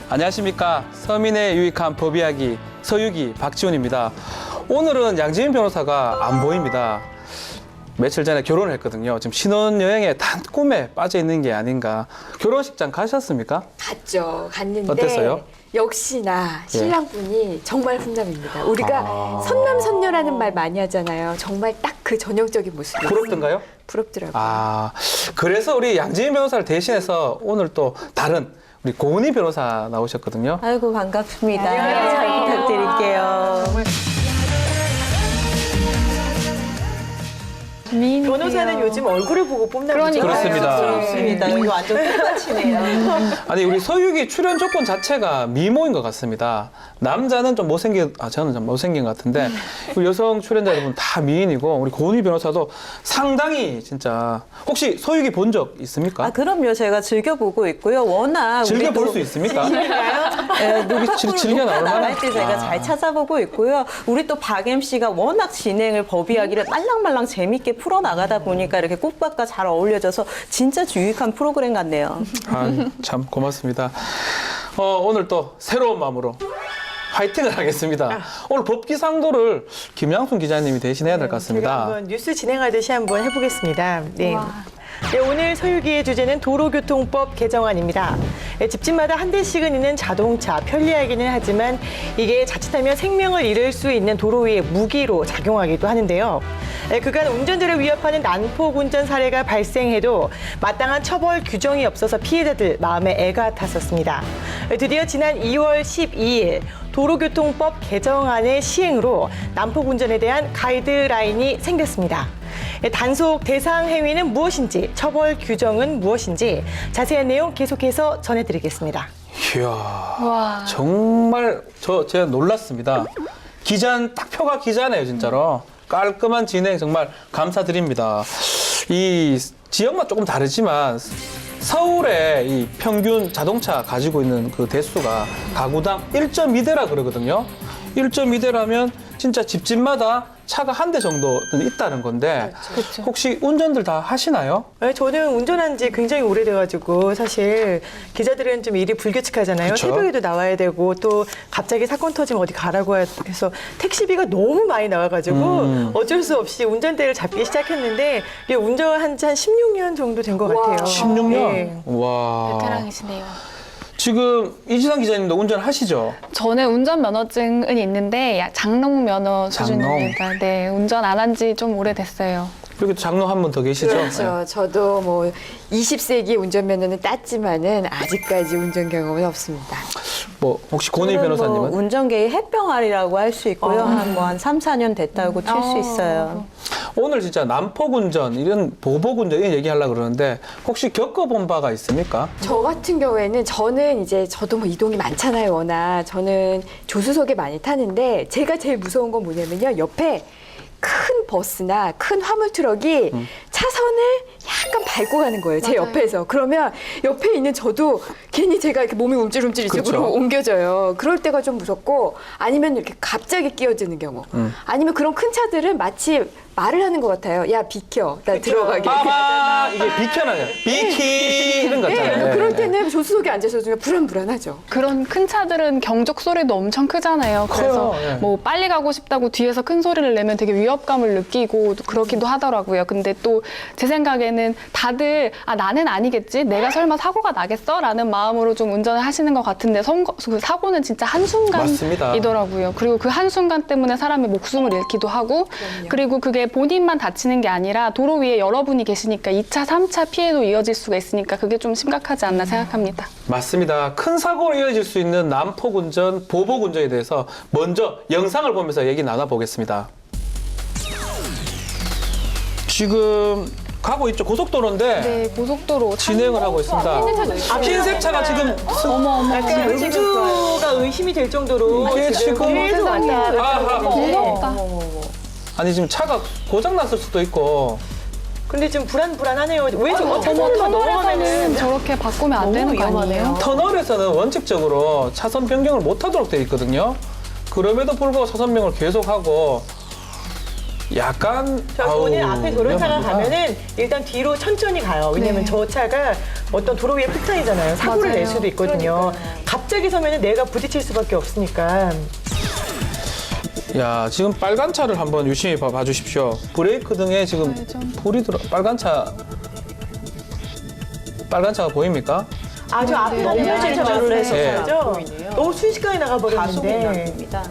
안녕하십니까. 서민의 유익한 법 이야기 서유기 박지훈입니다. 오늘은 양지은 변호사가 안 보입니다. 며칠 전에 결혼을 했거든요. 지금 신혼여행에 단 꿈에 빠져 있는 게 아닌가. 결혼식장 가셨습니까? 갔죠. 갔는데 어땠어요? 역시나 신랑분이 정말 훈남입니다. 우리가 선남선녀라는 말 많이 하잖아요. 정말 딱 그 전형적인 모습이었어요. 부럽던가요? 부럽더라고요. 그래서 우리 양지은 변호사를 대신해서 오늘 또 다른 우리 고은희 변호사 나오셨거든요. 아이고 반갑습니다. 잘 부탁드릴게요. 변호사는 요즘 얼굴을 보고 뽑나 보죠. 그렇습니다. 그렇습니다. 여기 완전 똑같이네요. 아니 우리 서유기 출연 조건 자체가 미모인 것 같습니다. 남자는 좀 못생긴, 저는 좀 못생긴 것 같은데 우리 여성 출연자 여러분 다 미인이고 우리 고은희 변호사도 상당히 진짜 혹시 서유기 본 적 있습니까? 아 그럼요. 제가 즐겨보고 있고요. 워낙 즐겨 볼 우리도 수 있습니까? 앞으로 즐겨 녹화 나올 나갈 때 제가 만한? 잘 찾아보고 있고요. 우리 또 박 MC가 워낙 진행을 법 이야기를 말랑말랑 재밌게 풀어나가다 보니까 이렇게 꽃밭과 잘 어울려져서 진짜 유익한 프로그램 같네요. 참 고맙습니다. 오늘 또 새로운 마음으로 화이팅을 하겠습니다. 오늘 법기상도를 김양순 기자님이 대신해야 될 것 제가 같습니다. 한번 뉴스 진행하듯이 한번 해보겠습니다. 네. 네, 오늘 서유기의 주제는 도로교통법 개정안입니다. 네, 집집마다 한 대씩은 있는 자동차, 편리하기는 하지만 이게 자칫하면 생명을 잃을 수 있는 도로 위의 무기로 작용하기도 하는데요. 네, 그간 운전자를 위협하는 난폭 운전 사례가 발생해도 마땅한 처벌 규정이 없어서 피해자들 마음에 애가 탔었습니다. 네, 드디어 지난 2월 12일 도로교통법 개정안의 시행으로 난폭 운전에 대한 가이드라인이 생겼습니다. 단속 대상 행위는 무엇인지, 처벌 규정은 무엇인지 자세한 내용 계속해서 전해드리겠습니다. 이야, 정말 제가 놀랐습니다. 기자는 딱 표가 기자네요, 진짜로. 깔끔한 진행 정말 감사드립니다. 이 지역만 조금 다르지만 서울의 이 평균 자동차 가지고 있는 그 대수가 가구당 1.2대라 그러거든요. 1.2대라면 진짜 집집마다 차가 한 대 정도는 있다는 건데 그렇죠. 혹시 운전들 다 하시나요? 네, 저는 운전한 지 굉장히 오래돼가지고 사실 기자들은 좀 일이 불규칙하잖아요. 그쵸? 새벽에도 나와야 되고 또 갑자기 사건 터지면 어디 가라고 해서 택시비가 너무 많이 나와가지고 어쩔 수 없이 운전대를 잡기 시작했는데 이게 운전한 지 한 16년 정도 된 것 같아요. 16년? 네. 와. 베테랑이시네요. 지금 이지상 기자님도 운전하시죠? 저는 운전면허증은 있는데 장롱 면허 장롱. 수준입니다. 네, 운전 안 한 지 좀 오래됐어요. 여기 장롱 한 분 더 계시죠? 그렇죠. 저도 뭐 20세기 운전면허는 땄지만은 아직까지 운전 경험은 없습니다. 뭐 혹시 고은희 저는 변호사님은? 뭐 운전계의 햇병아리라고 할 수 있고요. 한 3, 4년 됐다고 칠 수 있어요. 오늘 진짜 난폭운전, 이런 보복운전 이런 얘기하려고 그러는데 혹시 겪어본 바가 있습니까? 저 같은 경우에는 저도 뭐 이동이 많잖아요, 워낙. 저는 조수석에 많이 타는데 제가 제일 무서운 건 뭐냐면요. 옆에 큰 버스나 큰 화물 트럭이 차선을 약간 밟고 가는 거예요. 제 옆에서. 그러면 옆에 있는 저도 괜히 제가 이렇게 몸이 움찔움찔 이쪽으로 그렇죠. 옮겨져요. 그럴 때가 좀 무섭고 아니면 이렇게 갑자기 끼어지는 경우. 아니면 그런 큰 차들은 마치 말을 하는 것 같아요. 야, 비켜. 나 들어가게. 아마 이게 비켜나요. 비키 이런 거 네, 있잖아요. 그럴 때는 조수석에 앉아서 좀 불안불안하죠. 그런 큰 차들은 경적 소리도 엄청 크잖아요. 그래서 커요, 예. 뭐 빨리 가고 싶다고 뒤에서 큰 소리를 내면 되게 위협감을 느끼고 또 그렇기도 하더라고요. 근데 또 제 생각에는 다들 나는 아니겠지? 내가 설마 사고가 나겠어? 라는 마음으로 좀 운전을 하시는 것 같은데 그 사고는 진짜 한순간이더라고요. 그리고 그 한순간 때문에 사람의 목숨을 잃기도 하고 그리고 그게 본인만 다치는 게 아니라 도로 위에 여러분이 계시니까 2차, 3차 피해도 이어질 수가 있으니까 그게 좀 심각하지 않나 생각합니다. 맞습니다. 큰 사고로 이어질 수 있는 난폭운전, 보복운전에 대해서 먼저 영상을 보면서 얘기 나눠보겠습니다. 지금 가고 있죠. 고속도로인데 네, 고속도로 진행을 하고 있습니다. 흰색 차가 지금 약간 음주가 의심이 될 정도로 이게 지금 계속 왔다 갔다 하고 무섭다. 아니 지금 차가 고장 났을 수도 있고 근데 좀 불안하네요. 왜 저거 차선으로 넘어가면은 터널에서는 저렇게 바꾸면 안 되는 거 아니에요? 터널에서는 원칙적으로 차선 변경을 못하도록 되어 있거든요. 그럼에도 불구하고 차선 변경을 계속하고 약간 오늘 앞에 저런 차가 위험합니다. 가면은 일단 뒤로 천천히 가요. 왜냐면 네. 저 차가 어떤 도로 위에 폭탄이잖아요. 사고를 맞아요. 낼 수도 있거든요. 갑자기 서면은 내가 부딪힐 수밖에 없으니까. 야, 지금 빨간 차를 한번 유심히 봐주십시오. 브레이크 등에 지금 불이 들어, 빨간 차가 보입니까? 아주 앞에 넘어질 줄을 해서 네. 보이네요. 너무 순식간에 가속이 나가버렸는데. 나옵니다.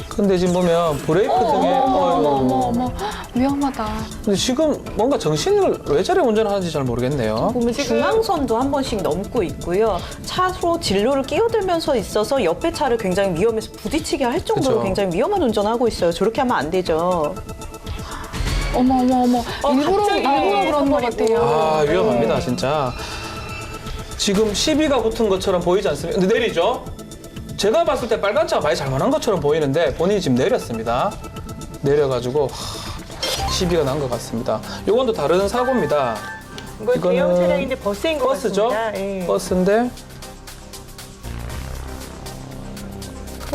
근데 지금 보면 브레이크 등에 어머 위험하다. 근데 지금 뭔가 정신을 왜 저래 운전하는지 잘 모르겠네요. 보면 중앙선도 한 번씩 넘고 있고요. 차로 진로를 끼어들면서 있어서 옆에 차를 굉장히 위험해서 부딪히게 할 정도로 그쵸. 굉장히 위험한 운전하고 있어요. 저렇게 하면 안 되죠. 어머 일부러 갑자기 그런 것 같아요. 아, 위험합니다, 진짜. 지금 시비가 붙은 것처럼 보이지 않습니까? 근데 내리죠? 제가 봤을 때 빨간 차가 많이 잘못한 것처럼 보이는데 본인이 지금 내렸습니다. 내려가지고 시비가 난 것 같습니다. 요건 또 다른 사고입니다. 이거 이거는 대형 차량인데 버스인 것 버스죠? 같습니다. 예. 버스인데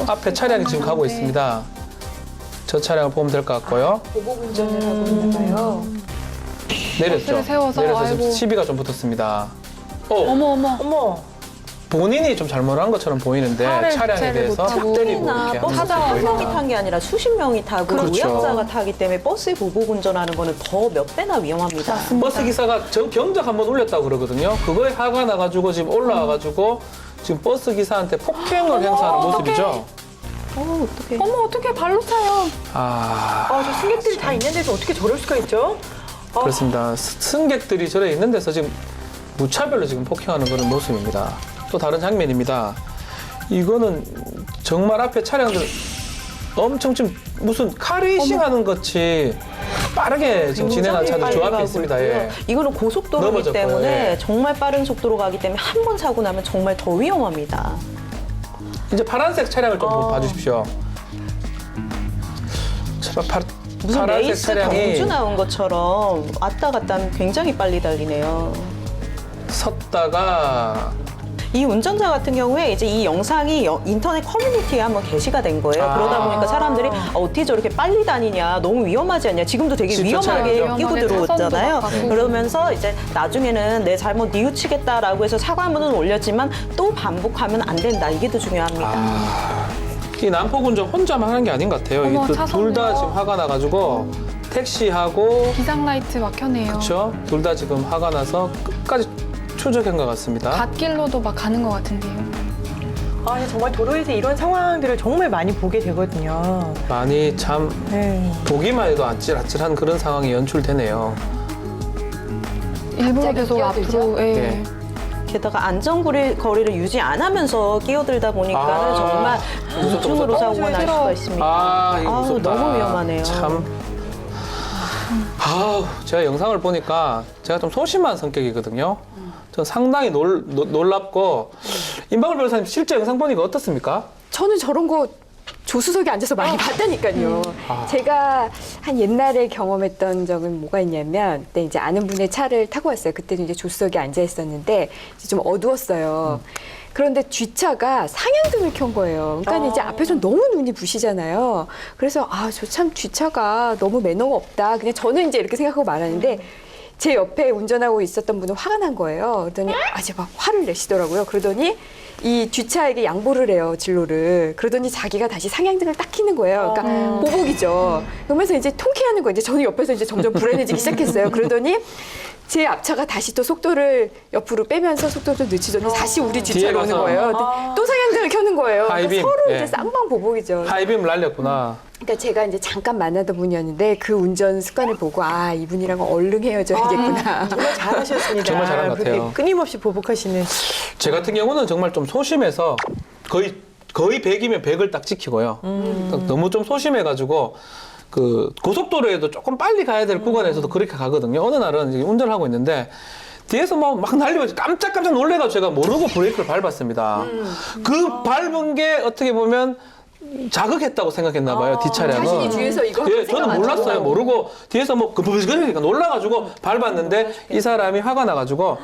앞에 차량이 지금 가고 있습니다. 저 차량을 보면 될 것 같고요. 보복 운전을 하고 있나 봐요. 내렸죠? 버스를 세워서, 내려서 지금 아이고. 시비가 좀 붙었습니다. 어머 어머. 본인이 좀 잘못한 것처럼 보이는데 차를 차량에 주체를 대해서 못하고. 때리고 나 이렇게 버스 하는 한 모습이 명이 보입니다. 탄 게 아니라 수십 명이 타고 그렇죠. 우연자가 타기 때문에 버스에 보복 운전하는 거는 더 몇 배나 위험합니다. 버스 기사가 경적 한번 울렸다고 그러거든요. 그거에 화가 나가지고 지금 올라와가지고 지금 버스 기사한테 폭행을 행사하는 모습이죠. 어떡해. 어머 어떻게 발로 차요? 아, 저 승객들이 다 있는 데서 어떻게 저럴 수가 있죠? 그렇습니다. 승객들이 저래 있는 데서 지금 무차별로 지금 폭행하는 그런 모습입니다. 또 다른 장면입니다. 이거는 정말 앞에 차량들 엄청 지금 무슨 카레이싱 하는 것이 빠르게 지금 진행하는 차들 저 앞에 있습니다. 예. 이거는 고속도로이기 넘어졌고요. 때문에 예. 정말 빠른 속도로 가기 때문에 한 번 사고 나면 정말 더 위험합니다. 이제 파란색 차량을 좀 봐주십시오. 무슨 파란색 레이스 차량이 경주 나온 것처럼 왔다 갔다 하면 굉장히 빨리 달리네요. 섰다가 이 운전자 같은 경우에 이제 이 영상이 인터넷 커뮤니티에 한번 게시가 된 거예요. 아. 그러다 보니까 사람들이 어떻게 저렇게 빨리 다니냐, 너무 위험하지 않냐. 지금도 되게 진짜 위험하게 차량이죠. 끼고 위험하게 들어오잖아요. 차선도 막하고. 그러면서 이제 나중에는 내 잘못 뉘우치겠다라고 해서 사과문은 올렸지만 또 반복하면 안 된다. 이게 더 중요합니다. 이 난폭운전 혼자만 하는 게 아닌 것 같아요. 어머, 둘 차선이요. 다 지금 화가 나가지고 택시하고 비상 라이트 막 켜네요. 그렇죠. 둘 다 지금 화가 나서 끝까지 추적한 것 같습니다. 갓길로도 막 가는 것 같은데요. 근데 정말 도로에서 이런 상황들을 정말 많이 보게 되거든요. 많이 참 네. 보기만 해도 아찔아찔한 그런 상황이 연출되네요. 일부러 갑자기 계속 끼어들죠? 앞으로. 예. 네. 게다가 안전거리를 유지 안 하면서 끼어들다 보니까는 정말 우중으로 사고가 날 수가 있습니다. 아, 이거 아우, 무섭다. 너무 위험하네요. 참. 제가 영상을 보니까 제가 좀 소심한 성격이거든요. 저 상당히 놀랍고 임박을 변호사님 실제 영상 보니까 어떻습니까? 저는 저런 거 조수석에 앉아서 많이 봤다니까요. 제가 한 옛날에 경험했던 적은 뭐가 있냐면, 그때 이제 아는 분의 차를 타고 왔어요. 그때는 이제 조수석에 앉아 있었는데 이제 좀 어두웠어요. 그런데 뒷차가 상향등을 켠 거예요. 그러니까 이제 앞에서 너무 눈이 부시잖아요. 그래서 저 참 뒷차가 너무 매너가 없다. 그냥 저는 이제 이렇게 생각하고 말하는데 제 옆에 운전하고 있었던 분은 화가 난 거예요. 그러더니 이제 막 화를 내시더라고요. 그러더니 이 뒷차에게 양보를 해요, 진로를. 그러더니 자기가 다시 상향등을 딱 켜는 거예요. 그러니까 보복이죠. 그러면서 이제 통쾌하는 거예요. 이제 저는 옆에서 이제 점점 불안해지기 시작했어요. 그러더니 제 앞차가 다시 또 속도를 옆으로 빼면서 속도를 좀 늦추더니 다시 우리 뒤에 뒷차로 오는 가서. 거예요. 또 상향등을 켜는 거예요. 그러니까 하이빔, 서로 예. 이제 쌍방 보복이죠. 하이빔 날렸구나. 그러니까 제가 이제 잠깐 만나던 분이었는데 그 운전 습관을 보고 이분이랑 얼른 헤어져야겠구나. 정말 잘하셨습니다. 정말 잘한 것 같아요. 그렇게 끊임없이 보복하시는. 제 같은 경우는 정말 좀 소심해서 거의 100이면 100을 딱 지키고요. 너무 좀 소심해가지고 그 고속도로에도 조금 빨리 가야 될 구간에서도 그렇게 가거든요. 어느 날은 이제 운전을 하고 있는데 뒤에서 막 날리고 깜짝깜짝 놀래가지고 제가 모르고 브레이크를 밟았습니다. 그 밟은 게 어떻게 보면 자극했다고 생각했나 봐요, 뒷차량은. 자신이 뒤에서 이거 예, 생각 저는 안 몰랐어요. 하고. 모르고 뒤에서 그러니까 놀라가지고 밟았는데 이 사람이 화가 나가지고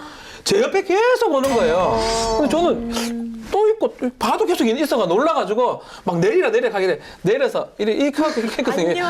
제 옆에 계속 오는 거예요. 근데 저는 또 없고 봐도 계속 있어가 놀라가지고 막 내리라 하길래 내려서 이렇게 했거든요. 예.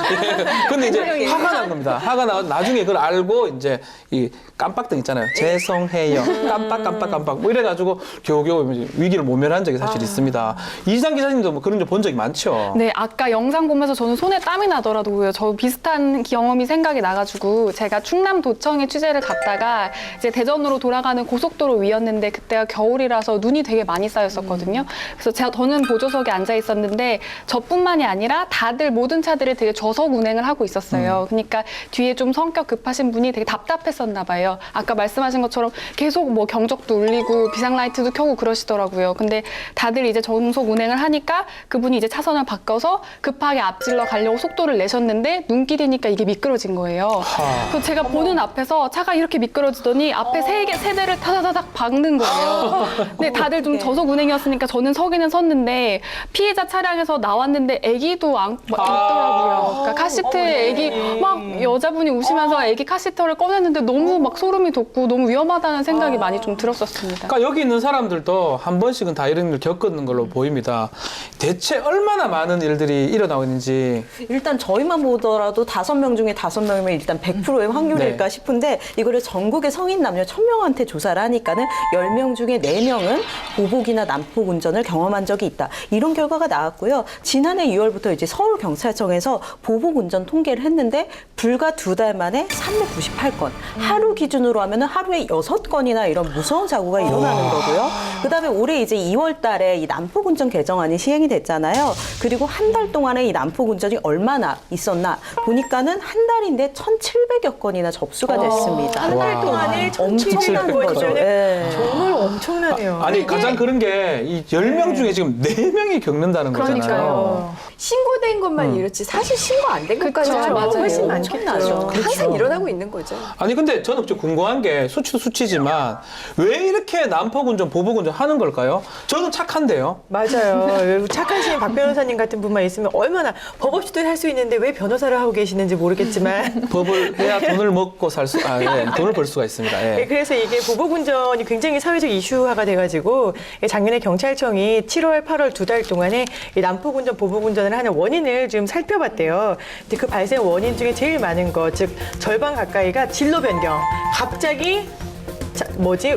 근데 이제 화가 난 겁니다. 화가 나서 나중에 그걸 알고 이제 이 깜빡등 있잖아요. 죄송해요. 깜빡 뭐 이래가지고 겨우겨우 위기를 모면한 적이 사실 있습니다. 이상 기자님도 뭐 그런 적 본 적이 많죠. 네, 아까 영상 보면서 저는 손에 땀이 나더라고요. 저 비슷한 경험이 생각이 나가지고 제가 충남도청에 취재를 갔다가 이제 대전으로 돌아가는 고속도로 위였는데 그때가 겨울이라서 눈이 되게 많이 쌓였었거든요. 그래서 저는 보조석에 앉아 있었는데 저뿐만이 아니라 다들 모든 차들이 되게 저속 운행을 하고 있었어요. 그러니까 뒤에 좀 성격 급하신 분이 되게 답답했었나 봐요. 아까 말씀하신 것처럼 계속 뭐 경적도 울리고 비상라이트도 켜고 그러시더라고요. 근데 다들 이제 정속 운행을 하니까 그분이 이제 차선을 바꿔서 급하게 앞질러 가려고 속도를 내셨는데 눈길이니까 이게 미끄러진 거예요. 그래서 제가 보는 앞에서 차가 이렇게 미끄러지더니 앞에 세 대를 타다다닥 박는 거예요. 근데 다들 좀 저속 운행이었으니까 저는 서기는 섰는데 피해자 차량에서 나왔는데 아기도 있더라고요. 그러니까 카시트에 아기 막 여자분이 우시면서 아기 카시터를 꺼냈는데 너무 막 소름이 돋고 너무 위험하다는 생각이 많이 좀 들었었습니다. 그러니까 여기 있는 사람들도 한 번씩은 다 이런 일 겪었는 걸로 보입니다. 대체 얼마나 많은 일들이 일어나고 있는지. 일단 저희만 보더라도 5명 중에 5명이면 일단 100%의 확률일까 네. 싶은데 이거를 전국의 성인 남녀 1000명한테 조사를 하니까는 10명 중에 4명은 보복이나 난폭 운전을 경험한 적이 있다. 이런 결과가 나왔고요. 지난해 2월부터 이제 서울경찰청에서 보복 운전 통계를 했는데 불과 2달 만에 398건. 하루 기준으로 하면은 하루에 6건이나 이런 무서운 사고가 일어나는 거고요. 그다음에 올해 이제 2월 달에 이 난폭 운전 개정안이 시행이 됐잖아요. 그리고 한 달 동안에 이 난폭 운전이 얼마나 있었나 보니까는 한 달인데 1,700여 건이나 접수가 됐습니다. 한 달 동안에 1,700건 거죠. 거죠. 예. 정말 엄청나네요. 아니 가장 그런 게 이 10명 중에 지금 4명이 겪는다는 거잖아요. 그러니까요. 신고된 것만 이렇지 사실 신고 안 된 것까지 그쵸, 좀 맞아요. 훨씬 엄청나죠. 많겠죠. 항상 일어나고 있는 거죠. 아니 근데 저는 좀 궁금한 게 수치도 수치지만 왜 이렇게 난폭운전, 보복운전 하는 걸까요? 저는 착한데요. 맞아요. 착하신 박 변호사님 같은 분만 있으면 얼마나 법 없이도 할 수 있는데 왜 변호사를 하고 계시는지 모르겠지만 법을 해야 돈을 먹고 돈을 벌 수가 있습니다. 네, 예. 그래서 이게 보복운전이 굉장히 사회적 이슈화가 돼가지고 작년에 경찰청이 7월, 8월 2달 동안에 이 난폭운전, 보복운전을 하는 원인을 좀 살펴봤대요. 근데 그 발생 원인 중에 제일 많은 거, 즉 절반 가까이가 진로 변경, 갑자기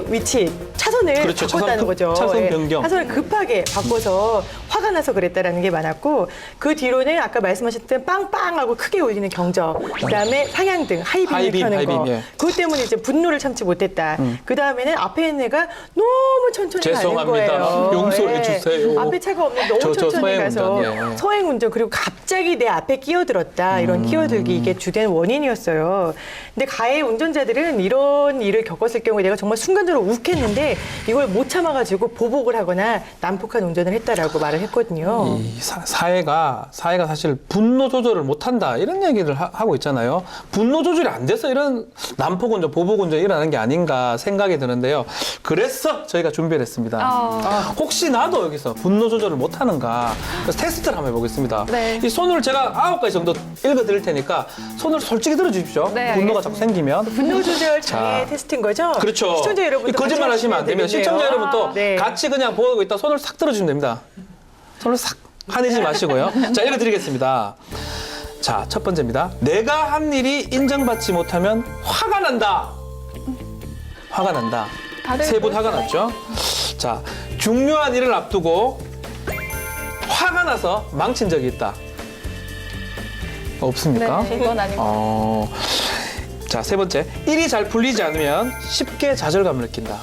위치, 차선을 그렇죠. 바꿨다는 거죠. 차선 예, 변경. 차선을 급하게 바꿔서 화가 나서 그랬다라는 게 많았고 그 뒤로는 아까 말씀하셨던 빵빵하고 크게 울리는 경적, 그다음에 상향등, 하이빔을 켜는 거, 예. 그것 때문에 이제 분노를 참지 못했다. 그 다음에는 앞에 있는 애가 너무 천천히 죄송합니다. 가는 거예요. 용서해 예. 주세요. 앞에 차가 없는데 너무 저 천천히 가서 서행운전, 예. 서행운전, 그리고 갑자기 내 앞에 끼어들었다. 이런 끼어들기 이게 주된 원인이었어요. 근데 가해 운전자들은 이런 일을 겪었을 경우에 내가 정말 순간적으로 욱했는데 이걸 못 참아가지고 보복을 하거나 난폭한 운전을 했다라고 말을 했거든요. 이 사회가 사실 분노 조절을 못한다 이런 얘기를 하고 있잖아요. 분노 조절이 안 돼서 이런 난폭운전, 보복운전이 일어나는 게 아닌가 생각이 드는데요. 그래서 저희가 준비를 했습니다. 혹시 나도 여기서 분노 조절을 못하는가 그래서 테스트를 한번 해보겠습니다. 네. 이 손을 제가 9가지 정도 읽어드릴 테니까 손을 솔직히 들어주십시오. 네, 분노가 자꾸 생기면. 분노 조절 장애 자, 테스트인 거죠? 그렇죠. 시청자 여러분도 거짓말 하시면 안 됩니다. 시청자 여러분 또 네. 같이 그냥 보고 있다 손을 싹 들어주시면 됩니다. 손을 싹 화내지 마시고요. 자, 읽어드리겠습니다. 자, 첫 번째입니다. 내가 한 일이 인정받지 못하면 화가 난다. 화가 난다. 다들 세 분 화가 났죠? 자, 중요한 일을 앞두고 화가 나서 망친 적이 있다. 없습니까? 네, 이건 아니고. 자, 세 번째. 일이 잘 풀리지 않으면 쉽게 좌절감을 느낀다.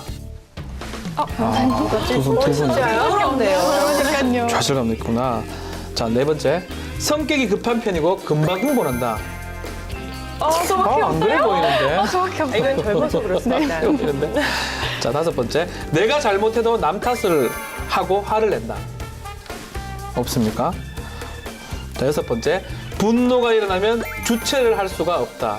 두 분. 그러니까요. 좌절감 느끼구나. 자, 네 번째. 성격이 급한 편이고 금방 흥분한다. 안 그래 보이는데. 정확히 없어요. 이건 젊어서 그렇습니다. 보이는데. 자, 다섯 번째. 내가 잘못해도 남 탓을 하고 화를 낸다. 없습니까? 자, 여섯 번째. 분노가 일어나면 주체를 할 수가 없다.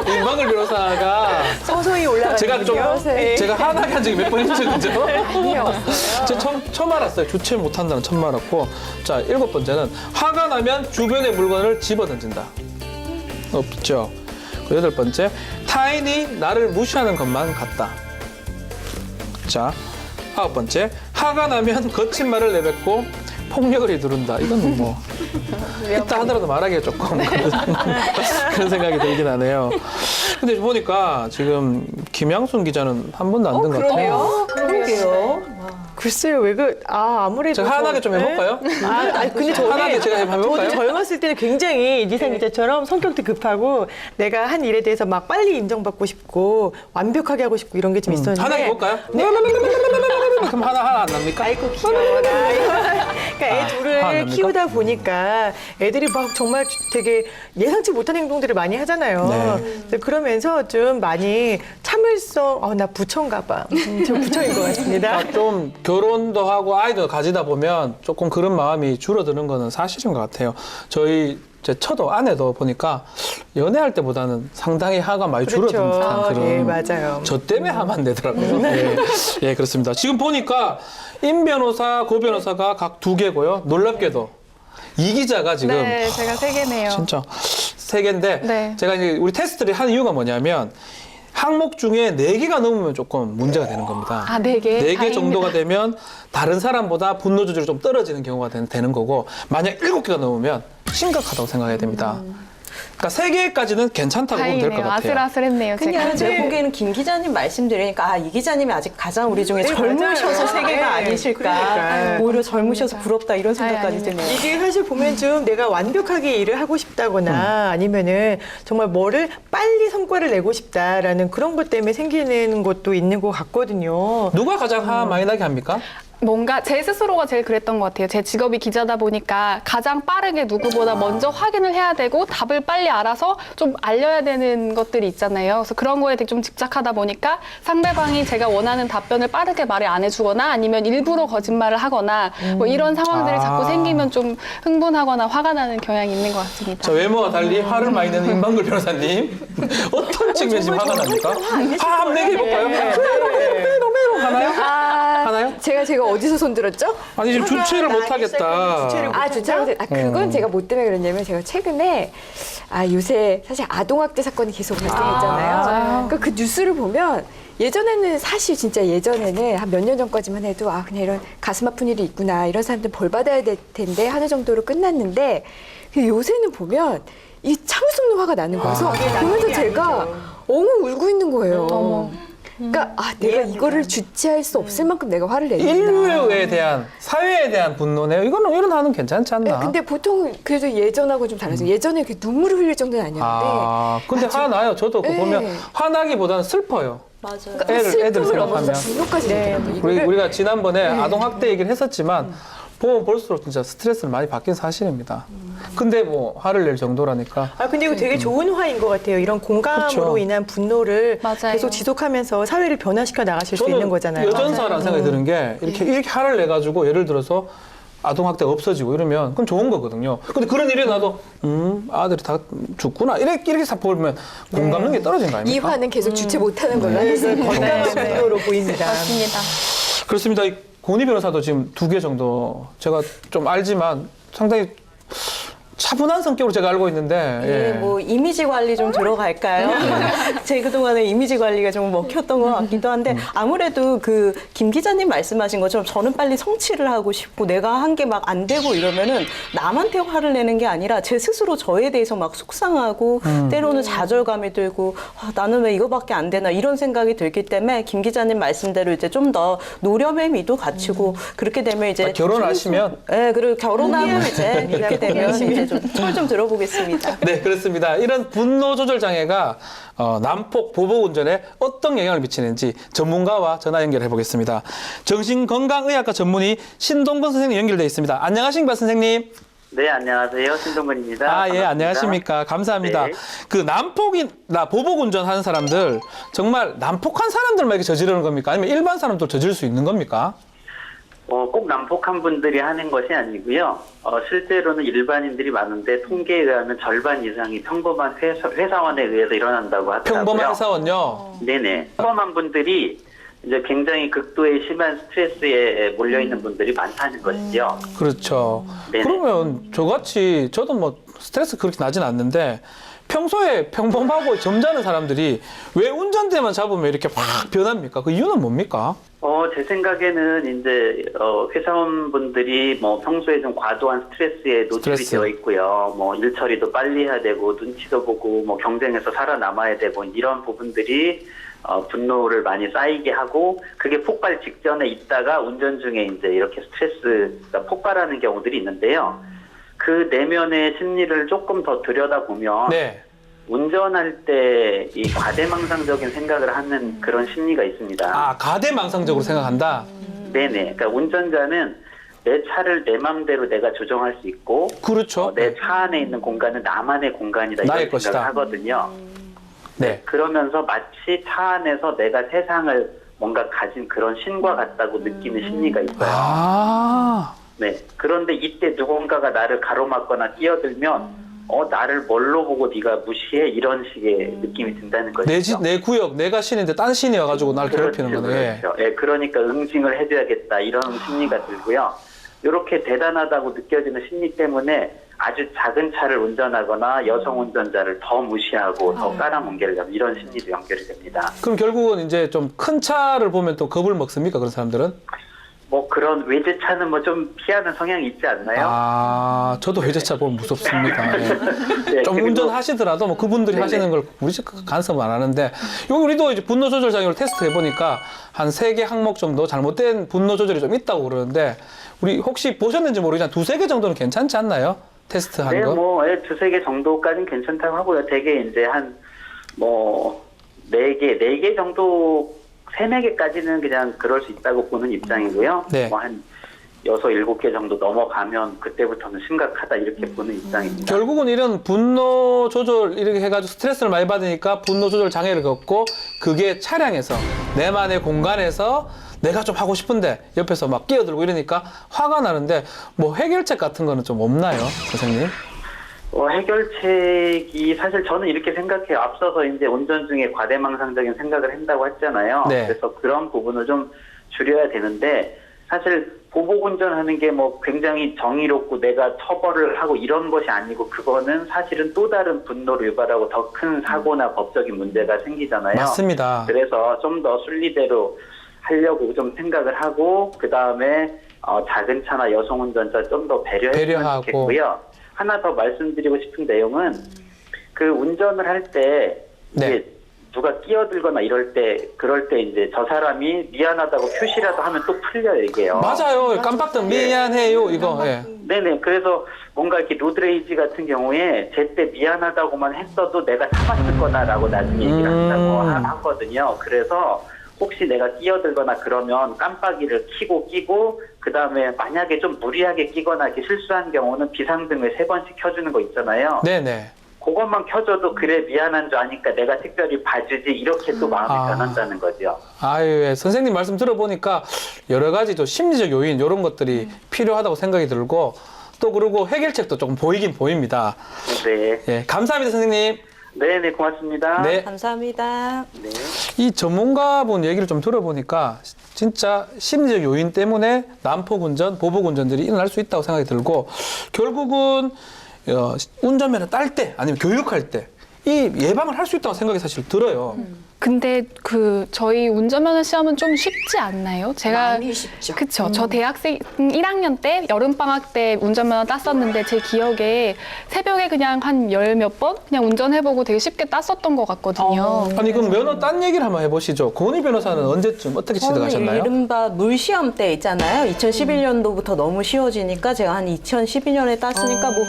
임방글 변호사가 서서히 올라가는 제가 화나게 한 적이 몇 번 있죠, 그죠? 아니요. 저 처음 알았어요. 주체 못한다는 처음 알았고. 자, 일곱 번째는 화가 나면 주변의 물건을 집어던진다. 없죠. 그 여덟 번째, 타인이 나를 무시하는 것만 같다. 자, 9번째, 화가 나면 거친 말을 내뱉고 폭력을 휘두른다. 이건 뭐 있다 하더라도 말하기가 조금 그런 생각이 들긴 하네요. 근데 보니까 지금 김양순 기자는 한 번도 안 든 것 같아요. 그러게요. 글쎄요, 아무래도. 제가 환하게 좀 해볼까요? 근데 저는 환하게 제가 해볼까요? 저도 젊었을 때는 굉장히 니상 기자처럼 성격도 급하고 내가 한 일에 대해서 막 빨리 인정받고 싶고 완벽하게 하고 싶고 이런 게 좀 있었는데. 하나 해볼까요? 네. 그럼 하나 안 납니까? 아이고 귀여워라. 그러니까 애 화안 둘을 납니까? 키우다 보니까 애들이 막 정말 되게 예상치 못한 행동들을 많이 하잖아요. 네. 그러면서 좀 많이 참을성, 나 부처인가 봐. 저 부처인 것 같습니다. 아, 좀 결혼도 하고 아이도 가지다 보면 조금 그런 마음이 줄어드는 거는 사실인 것 같아요. 제 처도 아내도 보니까 연애할 때보다는 상당히 화가 많이 줄어든 듯한 그런. 네, 맞아요. 저 때문에 화만 안 되더라고요. 예, 그렇습니다. 지금 보니까 임 변호사, 고 변호사가 각 2개고요. 놀랍게도 이 기자가 지금 네, 제가 3개네요. 진짜 3개인데 네. 제가 이제 우리 테스트를 한 이유가 뭐냐면 항목 중에 4개가 넘으면 조금 문제가 되는 겁니다. 아, 4개? 4개 정도가 되면 다른 사람보다 분노 조절이 좀 떨어지는 경우가 되는 거고 만약 7개가 넘으면 심각하다고 생각해야 됩니다. 그러니까 3개까지는 괜찮다고 보면 될 것 다행이네요. 같아요. 아슬아슬했네요. 그냥 제가. 제 보기에는 김 기자님 말씀 들으니까 이 기자님이 아직 가장 우리 중에 네, 젊으셔서 맞아요. 세계가 네, 아니실까. 그러니까. 오히려 젊으셔서 부럽다 이런 생각까지 아닙니다. 드네요. 이게 사실 보면 좀 내가 완벽하게 일을 하고 싶다거나 아니면은 정말 뭐를 빨리 성과를 내고 싶다라는 그런 것 때문에 생기는 것도 있는 것 같거든요. 누가 가장 화 많이 나게 합니까? 뭔가 제 스스로가 제일 그랬던 것 같아요. 제 직업이 기자다 보니까 가장 빠르게 누구보다 먼저 확인을 해야 되고 답을 빨리 알아서 좀 알려야 되는 것들이 있잖아요. 그래서 그런 거에 되게 좀 집착하다 보니까 상대방이 제가 원하는 답변을 빠르게 말을 안 해주거나 아니면 일부러 거짓말을 하거나 뭐 이런 상황들이 자꾸 생기면 좀 흥분하거나 화가 나는 경향이 있는 것 같습니다. 자, 외모와 달리 화를 많이 내는 임방글 변호사님. 어떤 측면에서 화가 납니까? 화 한번 내게 해볼까요? 메롱 하나요? 하나요? 제가 어디서 손들었죠? 아니 지금 주체를 화가 못하겠다. 나기 시작했는데 주체를 그건 제가 뭐 때문에 그랬냐면 제가 최근에 요새 사실 아동학대 사건이 계속 발생했잖아요. 맞아요. 그러니까 그 뉴스를 보면 예전에는 사실 진짜 예전에는 한 몇 년 전까지만 해도 그냥 이런 가슴 아픈 일이 있구나 이런 사람들 벌 받아야 될 텐데 하는 정도로 끝났는데 요새는 보면 이 참을 수 없는 화가 나는 거여서 보면서 제가 엉엉 울고 있는 거예요. 그러니까 내가 이거를 주체할 수 없을 만큼 내가 화를 내는구나. 인류에 대한 사회에 대한 분노네요. 이거는 화는 괜찮지 않나? 근데 보통 그래도 예전하고 좀 달라서 예전에 이렇게 눈물을 흘릴 정도는 아니었는데 근데 화나요. 저도 그거 네. 보면 화나기보다는 슬퍼요. 맞아요. 애들 슬픔을 넘어서 생각하면. 분노까지 되더라고요. 우리가 지난번에 아동 학대 얘기를 했었지만 보면 볼수록 진짜 스트레스를 많이 받긴 사실입니다. 근데 뭐 화를 낼 정도라니까. 근데 이거 되게 좋은 화인 것 같아요. 이런 공감으로 그렇죠. 인한 분노를 맞아요. 계속 지속하면서 사회를 변화시켜 나가실 수 있는 거잖아요. 여전사라는 생각이 드는 게 이렇게 화를 내 가지고 예를 들어서 아동학대가 없어지고 이러면 그건 좋은 거거든요. 근데 그런 일이 나도 아들이 다 죽구나 이렇게 싹 보면 공감능력이 떨어진 거 이 아닙니까? 화는 계속 주체 못하는 걸로 그래서 하겠습니다. 건강한 분노로 보입니다. 맞습니다. 그렇습니다. 이 고니 변호사도 지금 2개 정도 제가 좀 알지만 상당히 차분한 성격으로 제가 알고 있는데 예, 뭐 이미지 관리 좀 들어갈까요? 제 그동안에 이미지 관리가 좀 먹혔던 것 같기도 한데 아무래도 그 김 기자님 말씀하신 것처럼 저는 빨리 성취를 하고 싶고 내가 한 게 막 안 되고 이러면은 남한테 화를 내는 게 아니라 제 스스로 저에 대해서 막 속상하고 때로는 좌절감이 들고 나는 왜 이거밖에 안 되나 이런 생각이 들기 때문에 김 기자님 말씀대로 이제 좀 더 노렴의 미도 갖추고 그렇게 되면 이제 결혼하시면 네, 그리고 결혼하고 이제 그렇게 되면 이제 좀 들어보겠습니다. 네, 그렇습니다. 이런 분노 조절 장애가 난폭 보복 운전에 어떤 영향을 미치는지 전문가와 전화 연결해 보겠습니다. 정신건강의학과 전문의 신동건 선생님 연결돼 있습니다. 안녕하십니까, 선생님? 네, 안녕하세요. 신동건입니다. 예, 반갑습니다. 안녕하십니까. 감사합니다. 네. 그 보복 운전하는 사람들 정말 난폭한 사람들만 이렇게 저지르는 겁니까? 아니면 일반 사람도 저질 수 있는 겁니까? 꼭 난폭한 분들이 하는 것이 아니고요. 실제로는 일반인들이 많은데 통계에 의하면 절반 이상이 평범한 회사원에 의해서 일어난다고 하더라고요. 평범한 회사원요. 네네. 평범한 분들이 이제 굉장히 극도의 심한 스트레스에 몰려있는 분들이 많다는 것이죠. 그렇죠. 네네. 그러면 저도 뭐 스트레스 그렇게 나진 않는데 평소에 평범하고 점잖은 사람들이 왜 운전대만 잡으면 이렇게 확 변합니까? 그 이유는 뭡니까? 제 생각에는 이제 회사원분들이 뭐 평소에 좀 과도한 스트레스에 노출이 스트레스. 되어 있고요. 뭐 일 처리도 빨리 해야 되고 눈치도 보고 뭐 경쟁에서 살아남아야 되고 이런 부분들이 분노를 많이 쌓이게 하고 그게 폭발 직전에 있다가 운전 중에 이제 이렇게 스트레스가 폭발하는 경우들이 있는데요. 그 내면의 심리를 조금 더 들여다보면 네. 운전할 때 이 과대망상적인 생각을 하는 그런 심리가 있습니다. 아, 가대망상적으로 생각한다? 네네. 그러니까 운전자는 내 차를 내 맘대로 내가 조정할 수 있고, 그렇죠. 내 차 안에 있는 공간은 나만의 공간이다 나의 이런 것이다. 생각을 하거든요. 네. 그러면서 마치 차 안에서 내가 세상을 뭔가 가진 그런 신과 같다고 느끼는 심리가 있어요. 아, 네. 그런데 이때 누군가가 나를 가로막거나 끼어들면 나를 뭘로 보고 네가 무시해? 이런 식의 느낌이 든다는 거죠. 내 구역, 내가 신인데 딴 신이 와가지고 날 괴롭히는 그렇죠, 거네. 그렇죠. 예, 그러니까 응징을 해줘야겠다 이런 심리가 들고요. 이렇게 대단하다고 느껴지는 심리 때문에 아주 작은 차를 운전하거나 여성 운전자를 더 무시하고 더 깔아뭉개려고 하는 이런 심리도 연결이 됩니다. 그럼 결국은 이제 좀 큰 차를 보면 또 겁을 먹습니까? 그런 사람들은? 뭐 그런 외제차는 뭐 좀 피하는 성향이 있지 않나요? 아, 저도 외제차 보면 무섭습니다. 예. 네, 좀 그리고 운전하시더라도 뭐 그분들이 네네. 하시는 걸 우리 간섭은 안 하는데, 여기 우리도 이제 분노 조절 장애를 테스트 해보니까 한 3개 항목 정도 잘못된 분노 조절이 좀 있다고 그러는데, 우리 혹시 보셨는지 모르지만 2-3개 정도는 괜찮지 않나요? 테스트 한 네, 거? 뭐 2-3개 정도까지는 괜찮다고 하고요. 대개 이제 한 뭐 4개 정도 3-4개까지는 그냥 그럴 수 있다고 보는 입장이고요. 네. 뭐 한 6-7개 정도 넘어가면 그때부터는 심각하다 이렇게 보는 입장입니다. 결국은 이런 분노 조절 이렇게 해가지고 스트레스를 많이 받으니까 분노 조절 장애를 겪고, 그게 차량에서 내만의 공간에서 내가 좀 하고 싶은데 옆에서 막 끼어들고 이러니까 화가 나는데, 뭐 해결책 같은 거는 좀 없나요, 선생님? 해결책이 사실 저는 이렇게 생각해요. 앞서서 이제 운전 중에 과대망상적인 생각을 한다고 했잖아요. 네. 그래서 그런 부분을 좀 줄여야 되는데, 사실 보복 운전하는 게 뭐 굉장히 정의롭고 내가 처벌을 하고 이런 것이 아니고, 그거는 사실은 또 다른 분노를 유발하고 더 큰 사고나 법적인 문제가 생기잖아요. 맞습니다. 그래서 좀 더 순리대로 하려고 좀 생각을 하고, 그 다음에 작은 차나 여성 운전자 좀 더 배려했으면 배려하고. 좋겠고요. 하나 더 말씀드리고 싶은 내용은, 그 운전을 할 때 이제 네. 누가 끼어들거나 그럴 때 이제 저 사람이 미안하다고 표시라도 하면 또 풀려요, 이게요. 맞아요. 깜빡등 미안해요, 이거. 예. 네네. 그래서 뭔가 이렇게 로드레이지 같은 경우에 제때 미안하다고만 했어도 내가 참았을 거다라고 나중에 얘기를 한다고 하거든요. 그래서 혹시 내가 끼어들거나 그러면 깜빡이를 끼고 그 다음에 만약에 좀 무리하게 끼거나 이렇게 실수한 경우는 비상등을 3번씩 켜주는 거 있잖아요. 네네. 그것만 켜줘도 그래 미안한 줄 아니까 내가 특별히 봐주지 이렇게 또 마음이 변한다는 거죠. 아유, 예. 선생님 말씀 들어보니까 여러 가지 또 심리적 요인 이런 것들이 필요하다고 생각이 들고, 또 그리고 해결책도 조금 보이긴 보입니다. 네. 예, 감사합니다, 선생님. 네네, 고맙습니다. 네. 감사합니다. 네. 이 전문가분 얘기를 좀 들어보니까 진짜 심리적 요인 때문에 난폭 운전, 보복 운전들이 일어날 수 있다고 생각이 들고, 결국은 운전면허 딸 때 아니면 교육할 때 이 예방을 할 수 있다고 생각이 사실 들어요. 근데 저희 운전면허 시험은 좀 쉽지 않나요? 제가 많이 쉽죠. 그쵸. 저 대학생 1학년 때 여름방학 때 운전면허 땄었는데, 제 기억에 새벽에 그냥 한 10몇 번 그냥 운전해보고 되게 쉽게 땄었던 것 같거든요. 아니, 그럼 면허 딴 얘기를 한번 해보시죠. 고은희 변호사는 언제쯤 어떻게 저는 취득하셨나요? 이른바 물시험 때 있잖아요. 2011년도부터 너무 쉬워지니까 제가 한 2012년에 땄으니까 뭐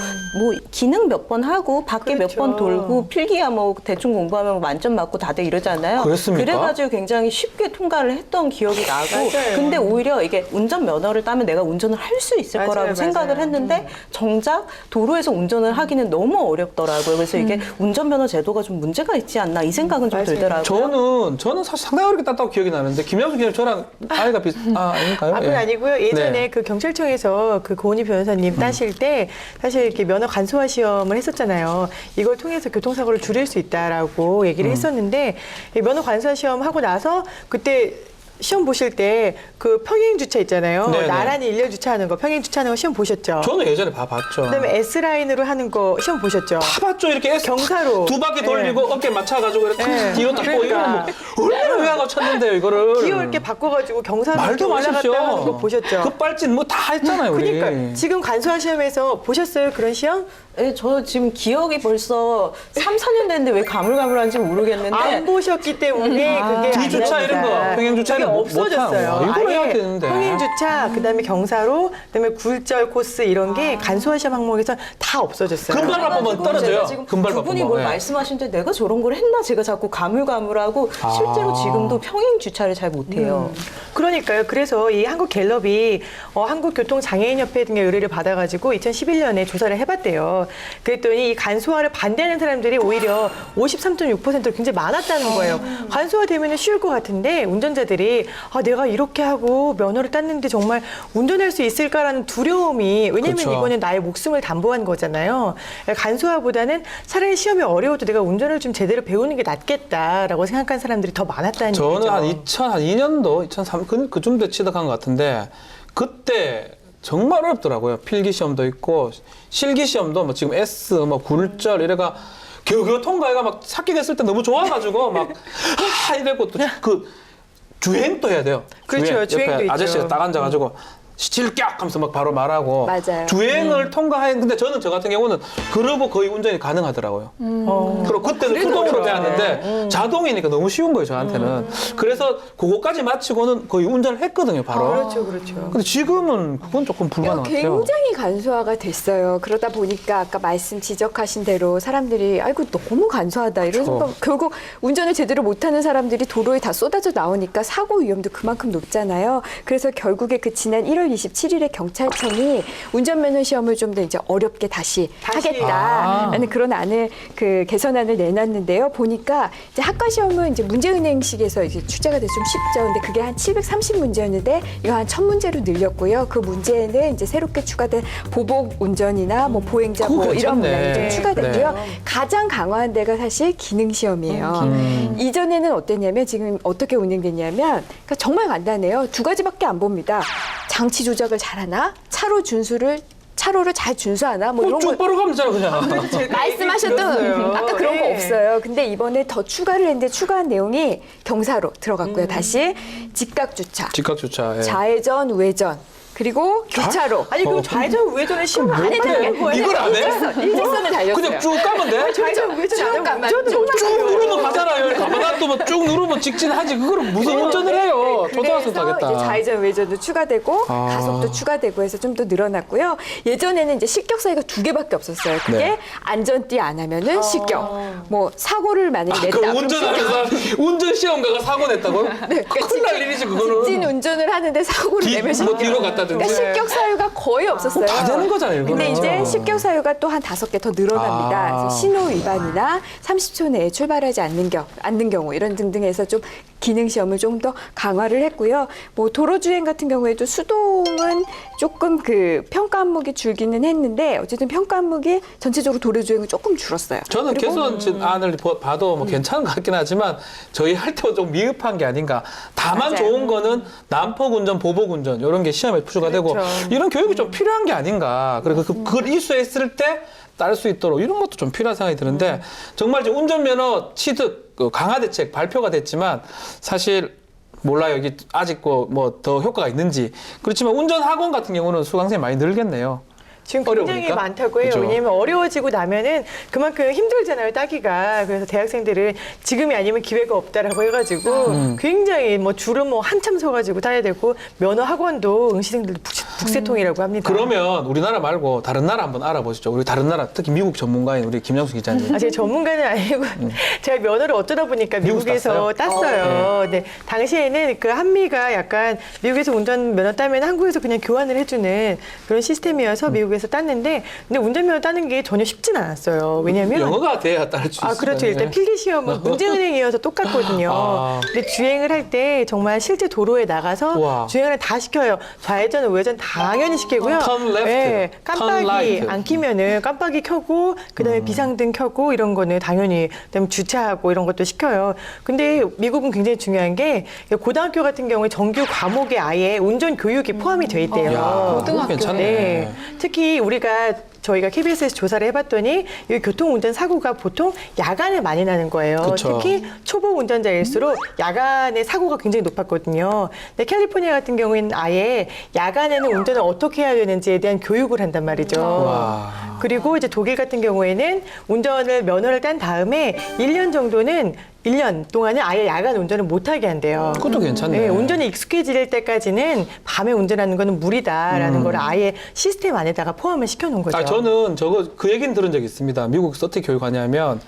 기능 몇 번 하고 밖에 몇 번 돌고 필기야 뭐 대충 공부하면 만점 맞고 다들 이러잖아요. 그랬습니까? 그래가지고 굉장히 쉽게 통과를 했던 기억이 나고, 맞아요. 근데 오히려 이게 운전 면허를 따면 내가 운전을 할 수 있을 맞아요, 거라고 생각을 맞아요. 했는데 정작 도로에서 운전을 하기는 너무 어렵더라고요. 그래서 이게 운전면허 제도가 좀 문제가 있지 않나 이 생각은 좀 맞아요. 들더라고요. 저는 사실 상당히 어렵게 땄다고 기억이 나는데, 김영수 기자님 저랑 아이가 아닌가요? 그건 예. 아니고요. 예전에 네. 그 경찰청에서 그 고은희 변호사님 따실 때 사실 이렇게 면허 간소화 시험을 했었잖아요. 이걸 통해서 교통사고를 줄일 수 있다라고 얘기를 했었는데, 이 면허 간소화 시험 하고 나서 그때 시험 보실 때 그 평행 주차 있잖아요. 네네. 나란히 일렬 주차하는 거, 평행 주차하는 거 시험 보셨죠? 저는 예전에 봐봤죠. 그다음에 S 라인으로 하는 거 시험 보셨죠? 봐봤죠. 이렇게 경사로. 두 바퀴 돌리고 어깨 맞춰가지고 이렇게 네. 뒤로 딱 보이고 그러니까. 뭐 얼마나 회화가 쳤는데요 이거를. 기어 이렇게 바꿔가지고 경사로 말도 이렇게 마십시오. 올라갔다 하는 거 보셨죠? 급발진 뭐 다 했잖아요 우리. 그러니까 지금 간소화 시험에서 보셨어요 그런 시험? 네, 저 지금 기억이 벌써 3, 4년 됐는데 왜 가물가물한지 모르겠는데 안 보셨기 때문에 그게 뒤주차 안 이런 거, 됩니다. 평행 주차 그게 이런 거 없어졌어요. 못하고. 이걸 해야 아예 되는데. 평행 주차, 그다음에 경사로, 그다음에 굴절 코스 이런 게 간소화 시험 항목에서 다 없어졌어요. 금발 보면 그래가지고 떨어져요. 제가 지금 금발 두 분이 바꾸면. 뭘 네. 말씀하시는데 내가 저런 걸 했나 제가 자꾸 가물가물하고 실제로 지금도 평행 주차를 잘 못해요. 그러니까요. 그래서 이 한국갤럽이 한국교통장애인협회 등의 의뢰를 받아가지고 2011년에 조사를 해봤대요. 그랬더니 이 간소화를 반대하는 사람들이 오히려 53.6%로 굉장히 많았다는 거예요. 간소화되면 쉬울 것 같은데 운전자들이 내가 이렇게 하고 면허를 땄는데 정말 운전할 수 있을까라는 두려움이, 왜냐면 그렇죠. 이거는 나의 목숨을 담보한 거잖아요. 간소화보다는 차라리 시험이 어려워도 내가 운전을 좀 제대로 배우는 게 낫겠다라고 생각한 사람들이 더 많았다는 얘기죠. 저는 한 2002년도, 2003, 그쯤 때 취득한 것 같은데, 그때 정말 어렵더라고요. 필기 시험도 있고, 실기 시험도 뭐 지금 S, 뭐 굴절, 이래가 겨우겨우 통과해가 막 삭기됐을 때 너무 좋아가지고 막, 이랬고 또 그 주행도 해야 돼요. 그렇죠. 주행도 옆에 있죠. 아저씨가 딱 앉아가지고, 실격 하면서 막 바로 말하고. 맞아요. 주행을 통과했는데 저는 저 같은 경우는 그러고 거의 운전이 가능하더라고요. 그리고 그때는 수동으로 배웠는데 자동이니까 너무 쉬운 거예요, 저한테는. 그래서 그거까지 마치고는 거의 운전을 했거든요, 바로. 그렇죠, 그렇죠. 근데 지금은 그건 조금 불가능한 것 같아요. 굉장히 간소화가 됐어요. 그러다 보니까 아까 말씀 지적하신 대로 사람들이 아이고 너무 간소하다 이런 그렇죠. 생각, 결국 운전을 제대로 못하는 사람들이 도로에 다 쏟아져 나오니까 사고 위험도 그만큼 높잖아요. 그래서 결국에 그 지난 1월 27일에 경찰청이 운전면허 시험을 좀 더 이제 어렵게 다시 하겠다라는 그런 안을 그 개선안을 내놨는데요. 보니까 이제 학과 시험은 이제 문제은행식에서 이제 출제가 돼서 좀 쉽죠. 근데 그게 한 730문제였는데 이거 한 1000문제로 늘렸고요. 그 문제에는 이제 새롭게 추가된 보복 운전이나 뭐 보행자 그거 보호 이런 괜찮네. 문항이 좀 추가됐고요. 네. 가장 강화한 데가 사실 기능 시험이에요. 이전에는 어땠냐면 지금 어떻게 운영됐냐면 그러니까 정말 간단해요. 두 가지밖에 안 봅니다. 장치 조작을 잘하나? 차로를 잘 준수하나? 뭐 이런 거 쭉 바로 가면 되잖아, 그냥. 말씀하셨던 들었어요. 아까 그런 거 네. 없어요. 근데 이번에 더 추가를 했는데 추가한 내용이 경사로 들어갔고요. 다시 직각 주차, 직각 주차. 예. 좌회전, 우회전, 그리고 교차로. 아니 그럼 좌회전 우회전을 시험 안 했다는 거예요? 이걸 안 해? 일직선을 달렸어요. 그냥 쭉 가면 돼? 좌회전 우회전 안 하면 가면 운전을 쭉만 어떻게 쭉 해요? 누르면 가잖아요. 가만 놔두면 쭉 누르면 직진하지. 그걸 무슨 운전을 해요. 초등학생도 그래서 이제 하겠다. 좌회전 우회전도 추가되고 아. 가속도 추가되고 해서 좀 더 늘어났고요. 예전에는 이제 실격 사유가 2개밖에 없었어요. 그게 네. 안전띠 안 하면은 실격. 뭐 사고를 만약에 냈다. 그 그럼 운전하는 사람, 운전 시험가가 사고 냈다고? 네, 큰일 날 일이지, 그거는. 직진 운전을 하는데 사고를 뒤, 내면 뭐 실격. 뒤로 갔다든지. 그러니까 실격 사유가 거의 없었어요. 다 되는 거잖아요, 이거는. 근데 이제 실격 사유가 또 한 5개 더 늘어납니다. 아. 그래서 신호 위반이나 30초 내에 출발하지 않는 경우 이런 등등해서 좀 기능 시험을 좀 더 강화를 했고요. 뭐 도로 주행 같은 경우에도 수동은 조금 그 평가 항목이 줄기는 했는데 어쨌든 평가 항목이 전체적으로 도로 주행은 조금 줄었어요. 저는 그리고 개선안을 봐도 뭐 괜찮은 것 같긴 하지만 저희 할 때와 좀 미흡한 게 아닌가. 다만 맞아요. 좋은 거는 난폭 운전, 보복 운전 이런 게 시험에 표시가 되고 이런 교육이 좀 필요한 게 아닌가. 그리고 그걸 이수했을 때 딸 수 있도록 이런 것도 좀 필요한 생각이 드는데 정말 이제 운전면허 취득 강화 대책 발표가 됐지만 사실 몰라요. 이게 아직 뭐 더 효과가 있는지. 그렇지만 운전 학원 같은 경우는 수강생이 많이 늘겠네요. 지금 굉장히 어려우니까? 많다고 해요. 그죠. 왜냐하면 어려워지고 나면은 그만큼 힘들잖아요, 따기가. 그래서 대학생들은 지금이 아니면 기회가 없다라고 해가지고 굉장히 뭐 줄은 뭐 한참 서가지고 따야 되고 면허 학원도 응시생들도 북새통이라고 합니다. 그러면 우리나라 말고 다른 나라 한번 알아보시죠. 우리 다른 나라 특히 미국 전문가인 우리 김영수 기자님. 제가 전문가는 아니고 제가 면허를 어쩌다 보니까 미국에서 미국에서 땄어요. 네. 당시에는 그 한미가 약간 미국에서 운전 면허 따면 한국에서 그냥 교환을 해주는 그런 시스템이어서 미국에 미국에서 땄는데 근데 운전면허 따는 게 전혀 쉽진 않았어요. 왜냐면 영어가 돼야 딸 수 있어요. 그렇죠. 일단 필기 시험은 문제은행이어서 똑같거든요. 아. 근데 주행을 할 때 정말 실제 도로에 나가서 우와. 주행을 다 시켜요. 좌회전, 우회전 당연히 시키고요. 턴 레프트, 턴 깜빡이 라이트. 안 키면은 깜빡이 켜고 그다음에 비상등 켜고 이런 거는 당연히 그다음에 주차하고 이런 것도 시켜요. 근데 미국은 굉장히 중요한 게 고등학교 같은 경우에 정규 과목에 아예 운전 교육이 포함이 돼 있대요. 야, 고등학교. 괜찮네. 네. 특히 저희가 KBS에서 조사를 해봤더니 이 교통운전 사고가 보통 야간에 많이 나는 거예요. 그쵸. 특히 초보 운전자일수록 야간에 사고가 굉장히 높았거든요. 근데 캘리포니아 같은 경우에는 아예 야간에는 운전을 어떻게 해야 되는지에 대한 교육을 한단 말이죠. 와. 그리고 이제 독일 같은 경우에는 면허를 딴 다음에 1년 정도는 1년 동안은 아예 야간 운전을 못하게 한대요. 그것도 괜찮네. 네, 운전이 익숙해질 때까지는 밤에 운전하는 거는 무리다라는 걸 아예 시스템 안에다가 포함을 시켜놓은 거죠. 저는 그 얘기는 들은 적이 있습니다. 미국에서 어떻게 교육하냐면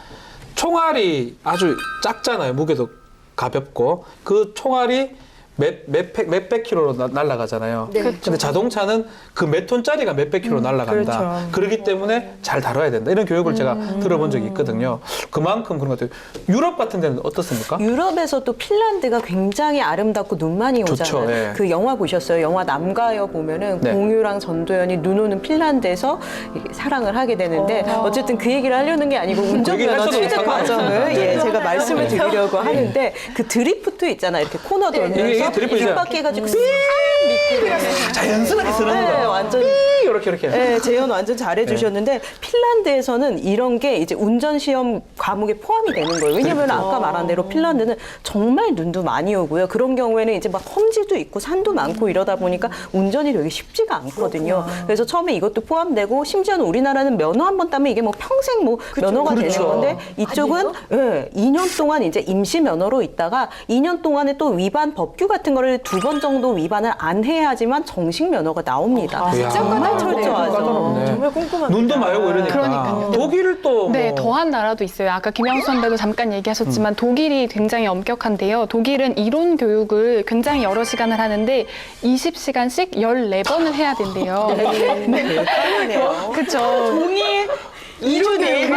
총알이 아주 작잖아요. 무게도 가볍고 그 총알이 몇백 킬로로 날아가잖아요. 네. 근데 자동차는 그 몇 톤짜리가 몇백 킬로 날아간다. 그렇죠. 그렇기 때문에 잘 다뤄야 된다. 이런 교육을 제가 들어본 적이 있거든요. 그만큼 그런 것 같아요. 유럽 같은 데는 어떻습니까? 유럽에서도 핀란드가 굉장히 아름답고 눈 많이 좋죠, 오잖아요. 예. 그 영화 보셨어요? 영화 남가여 보면은 네. 공유랑 전도연이 눈 오는 핀란드에서 이렇게 사랑을 하게 되는데 어쨌든 그 얘기를 하려는 게 아니고 운전면허 하셔도 취득 상관없어요. 과정을 제가 말씀을 드리려고 하는데 그 드리프트 있잖아요. 이렇게 코너 돌면서 이게 드리프트죠. 뒷바퀴 해가지고 쓱 미끄러져. 자연스럽게 쓰는 네, 거. 완전 이렇게. 네, 재현 완전 잘해주셨는데 핀란드에서는 이런 게 이제 운전 시험 과목에 포함이 되는 거예요. 왜냐하면 아까 말한 대로 핀란드는 정말 눈도 많이 오고요. 그런 경우에는 이제 막 험지도 있고 산도 많고 이러다 보니까 운전이 되게 쉽지가 않거든요. 그래서 처음에 이것도 포함되고 심지어는 우리나라는 면허 한 번 따면 이게 뭐 평생 뭐 면허가 그렇죠. 되는 건데 이쪽은 예, 2년 동안 이제 임시 면허로 있다가 2년 동안에 또 위반 법규 같은 거를 2번 정도 위반을 안 해야지만 정식 면허가 나옵니다. 이야. 정말 까다롭네. 철저하죠. 정말 꼼꼼합니다. 눈도 마르고 이러니까. 그러니까요. 독일 또 네, 뭐 더한 나라도 있어요. 아까 김영수 선배도 잠깐 얘기하셨지만 독일이 굉장히 엄격한데요. 독일은 이론 교육을 굉장히 여러 시간을 하는데 20시간씩 14번을 해야 된대요. 그러네요. 그렇죠. 이론이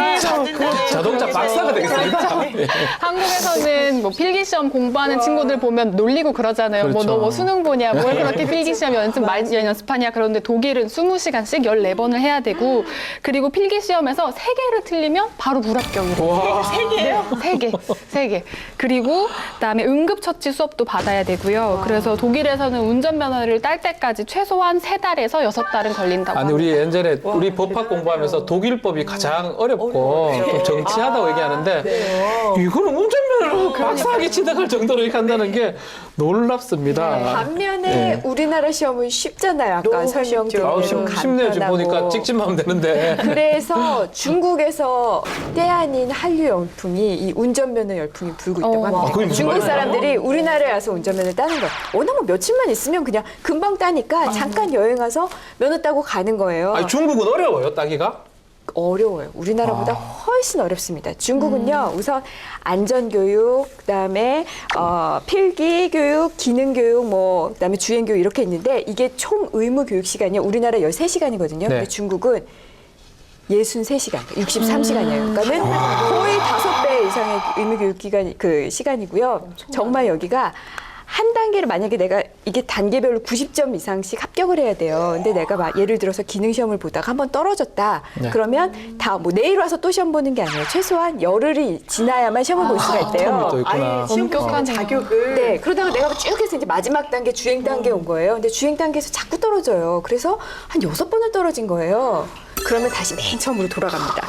자동차 박사가 되겠습니다. 예. 한국에서는 뭐 필기시험 공부하는 친구들 보면 놀리고 그러잖아요. 뭐 그렇죠. 너 뭐 수능 보냐, 뭘 그렇게 필기시험 연습하냐. 그런데 독일은 20시간씩 14번을 해야 되고 그리고 필기시험에서 3개를 틀리면 바로 불합격이에요. 와. 3개. 그리고 그다음에 응급처치 수업도 받아야 되고요. 그래서 독일에서는 운전면허를 딸 때까지 최소한 3달에서 6달은 걸린다고 아니 우리 예전에 우리 법학 공부하면서 독일법이 가장 어렵고 좀 정치하다고 얘기하는데 이거는 운전면허로 박사학위 취득할 정도로 이렇게 한다는 게 놀랍습니다. 반면에 네. 우리나라 시험은 쉽잖아요. 아까 너무 설명드린 쉽죠. 아우 대로 쉽네요. 지금 보니까 간편하고. 찍찍만 하면 되는데. 그래서 중국에서 때 아닌 한류 열풍이 이 운전면허 열풍이 불고 있다고 와. 합니다. 그게 무슨 중국 말이에요? 사람들이 우리나라에 와서 운전면허 따는 거예요. 워낙 뭐 며칠만 있으면 그냥 금방 따니까 잠깐 여행 와서 면허 따고 가는 거예요. 아니 중국은 어려워요, 따기가? 어려워요. 우리나라보다 훨씬 어렵습니다. 중국은요, 우선 안전교육, 그다음에 필기 교육, 기능 교육, 뭐 그다음에 주행 교육 이렇게 있는데 이게 총 의무 교육 시간이 우리나라 13시간이거든요. 네. 근데 중국은 63시간, 63시간이에요. 그러니까는 거의 5배 이상의 의무 교육 기간 그 시간이고요. 정말 여기가 한 단계를 만약에 내가 이게 단계별로 90점 이상씩 합격을 해야 돼요. 근데 내가 막 예를 들어서 기능 시험을 보다가 한번 떨어졌다. 네. 그러면 다 뭐 내일 와서 또 시험 보는 게 아니에요. 최소한 열흘이 지나야만 시험을 볼 수가 있대요. 처음에 또 있구나. 아예 시험 보는 자격을 네, 그러다가 내가 쭉 해서 이제 마지막 단계 주행 단계 온 거예요. 근데 주행 단계에서 자꾸 떨어져요. 그래서 한 6번을 떨어진 거예요. 그러면 다시 맨 처음으로 돌아갑니다.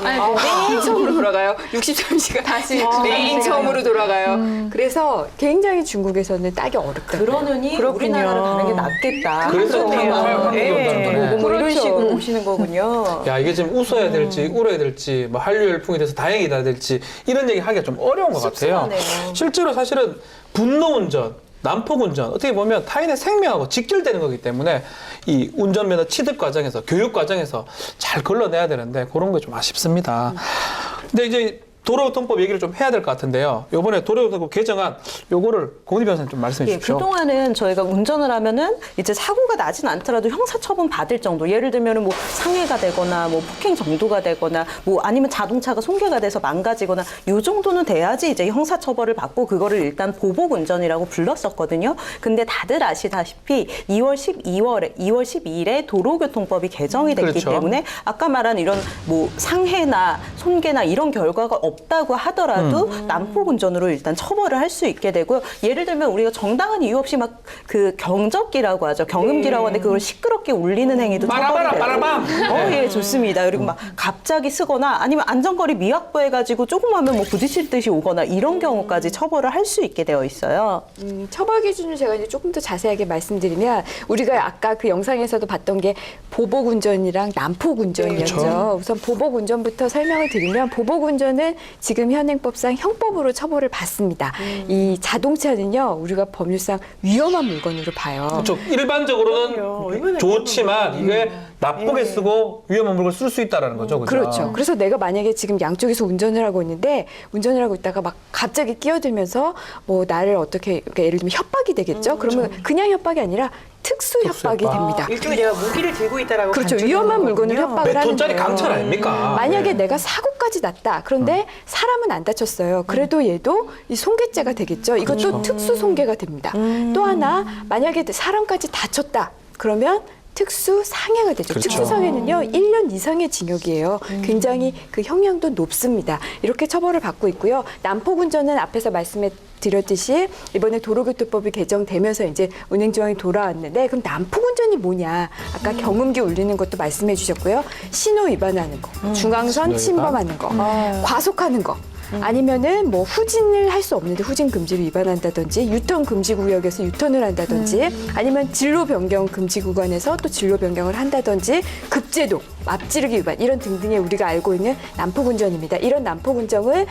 맨 처음으로 돌아가요. 63시간 다시 맨 처음으로 돌아가요. 그래서 굉장히 중국에서는 따기 어렵다. 그러느니 우리나라로 가는 게 낫겠다. 그래서 그러네요. 한국 뭐 이런 그렇죠. 식으로 오시는 거군요. 야 이게 지금 웃어야 될지 울어야 될지 뭐 한류 열풍이 돼서 다행이다 될지 이런 얘기 하기가 좀 어려운 것 같아요. 씁쓸하네요. 실제로 사실은 분노운전, 난폭운전 어떻게 보면 타인의 생명하고 직결되는 거기 때문에 이 운전면허 취득 과정에서 교육 과정에서 잘 걸러내야 되는데 그런 게 좀 아쉽습니다. 근데 이제 도로교통법 얘기를 좀 해야 될 것 같은데요. 이번에 도로교통법 개정안 요거를 고은희 변호사님 좀 말씀해 예, 주십시오. 그동안은 저희가 운전을 하면은 이제 사고가 나진 않더라도 형사처분 받을 정도. 예를 들면은 뭐 상해가 되거나 뭐 폭행 정도가 되거나 뭐 아니면 자동차가 손괴가 돼서 망가지거나 요 정도는 돼야지 이제 형사처벌을 받고 그거를 일단 보복운전이라고 불렀었거든요. 근데 다들 아시다시피 2월 12일에 도로교통법이 개정이 됐기 그렇죠. 때문에 아까 말한 이런 뭐 상해나 손괴나 이런 결과가 없다고 하더라도 난폭운전으로 일단 처벌을 할 수 있게 되고요. 예를 들면 우리가 정당한 이유 없이 막 그 경적기라고 하죠. 경음기라고 하는데 그걸 시끄럽게 울리는 행위도 처벌이 되고. 빠라바람. 예, 좋습니다. 그리고 막 갑자기 쓰거나 아니면 안전거리 미확보해가지고 조금하면 뭐 부딪힐 듯이 오거나 이런 경우까지 처벌을 할 수 있게 되어 있어요. 처벌 기준을 제가 이제 조금 더 자세하게 말씀드리면 우리가 아까 그 영상에서도 봤던 게 보복운전이랑 난폭운전이었죠. 그렇죠. 우선 보복운전부터 설명을 드리면 보복운전은 지금 현행법상 형법으로 처벌을 받습니다. 이 자동차는요 우리가 법률상 위험한 물건으로 봐요. 그렇죠. 얼마나 일반적으로는 좋지만 이게 나쁘게 쓰고 위험한 물건을 쓸 수 있다라는 거죠. 그죠? 그렇죠. 그래서 내가 만약에 지금 양쪽에서 운전을 하고 있는데 운전을 하고 있다가 막 갑자기 끼어들면서 뭐 나를 어떻게 그러니까 예를 들면 협박이 되겠죠. 그러면 그냥 협박이 아니라 특수 협박이 협박. 됩니다. 일종의 내가 무기를 들고 있다라고 그렇죠. 간주를 위험한 하는 물건을 거군요. 협박을 몇 하는 톤짜리 거예요. 강철 아닙니까? 만약에 네. 내가 사고까지 났다. 그런데 사람은 안 다쳤어요. 그래도 얘도 이 손괴죄가 되겠죠. 이것도 특수 손괴가 됩니다. 또 하나 만약에 사람까지 다쳤다. 그러면 특수 상해가 되죠. 그렇죠. 특수 상해는요 1년 이상의 징역이에요. 굉장히 그 형량도 높습니다. 이렇게 처벌을 받고 있고요. 난폭운전은 앞에서 말씀해 드렸듯이 이번에 도로교통법이 개정되면서 이제 운행 조항이 돌아왔는데 그럼 난폭운전이 뭐냐? 아까 경음기 울리는 것도 말씀해 주셨고요. 신호 위반하는 거, 중앙선 침범하는 거, 과속하는 거. 아니면은 뭐 후진을 할 수 없는데 후진 금지를 위반한다든지 유턴 금지 구역에서 유턴을 한다든지 아니면 진로 변경 금지 구간에서 또 진로 변경을 한다든지 급제동, 앞지르기 위반 이런 등등의 우리가 알고 있는 난폭운전입니다. 이런 난폭운전을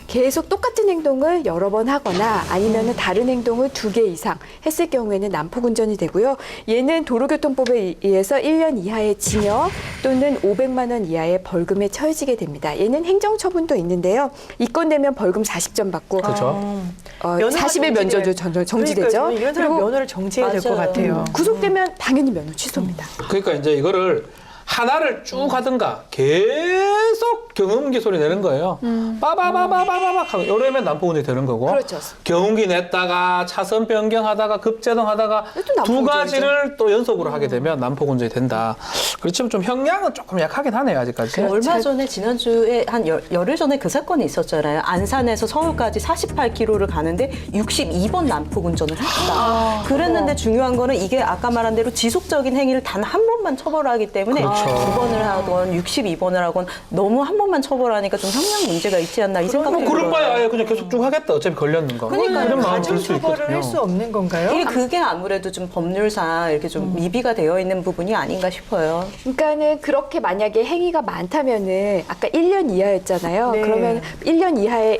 계속 똑같은 행동을 여러 번 하거나 아니면은 다른 행동을 2개 이상 했을 경우에는 난폭운전이 되고요. 얘는 도로교통법에 의해서 1년 이하의 징역 또는 500만 원 이하의 벌금에 처해지게 됩니다. 얘는 행정처분도 있는데요. 입건되면 벌금 40점 받고 그렇죠. 면허가 40일 면제도 정지되죠. 그러니까요. 이런 사람 면허를 정지해야 될 것 맞아요. 같아요. 구속되면 당연히 면허 취소입니다. 그러니까 이제 이거를 하나를 쭉 하든가 계속 경운기 소리 내는 거예요. 빠바바바바바박 하고 이러면 난폭운전이 되는 거고. 그렇죠. 경운기 냈다가 차선 변경하다가 급제동하다가 또 두 난폭운전이죠. 가지를 또 연속으로 하게 되면 난폭운전이 된다. 그렇지만 좀 형량은 조금 약하긴 하네요 아직까지. 얼마 전에 지난주에 한 열흘 전에 그 사건이 있었잖아요. 안산에서 서울까지 48km를 가는데 62번 난폭운전을 했다. 그랬는데 중요한 거는 이게 아까 말한 대로 지속적인 행위를 단 한 번만 처벌하기 때문에 그렇죠. 2번을 하건 62번을 하건 너무 한 번만 처벌하니까 좀 형량 문제가 있지 않나 이 생각이 뭐 그럴 들어요. 바에 아예 그냥 계속 쭉 하겠다. 어차피 걸렸는 거. 그러니까요. 이런 마음 가중 들 수 처벌을 있거든요. 할 수 없는 건가요? 이게 그게 아무래도 좀 법률상 이렇게 좀 미비가 되어 있는 부분이 아닌가 싶어요. 그러니까는 그렇게 만약에 행위가 많다면은 아까 1년 이하였잖아요. 네. 그러면 1년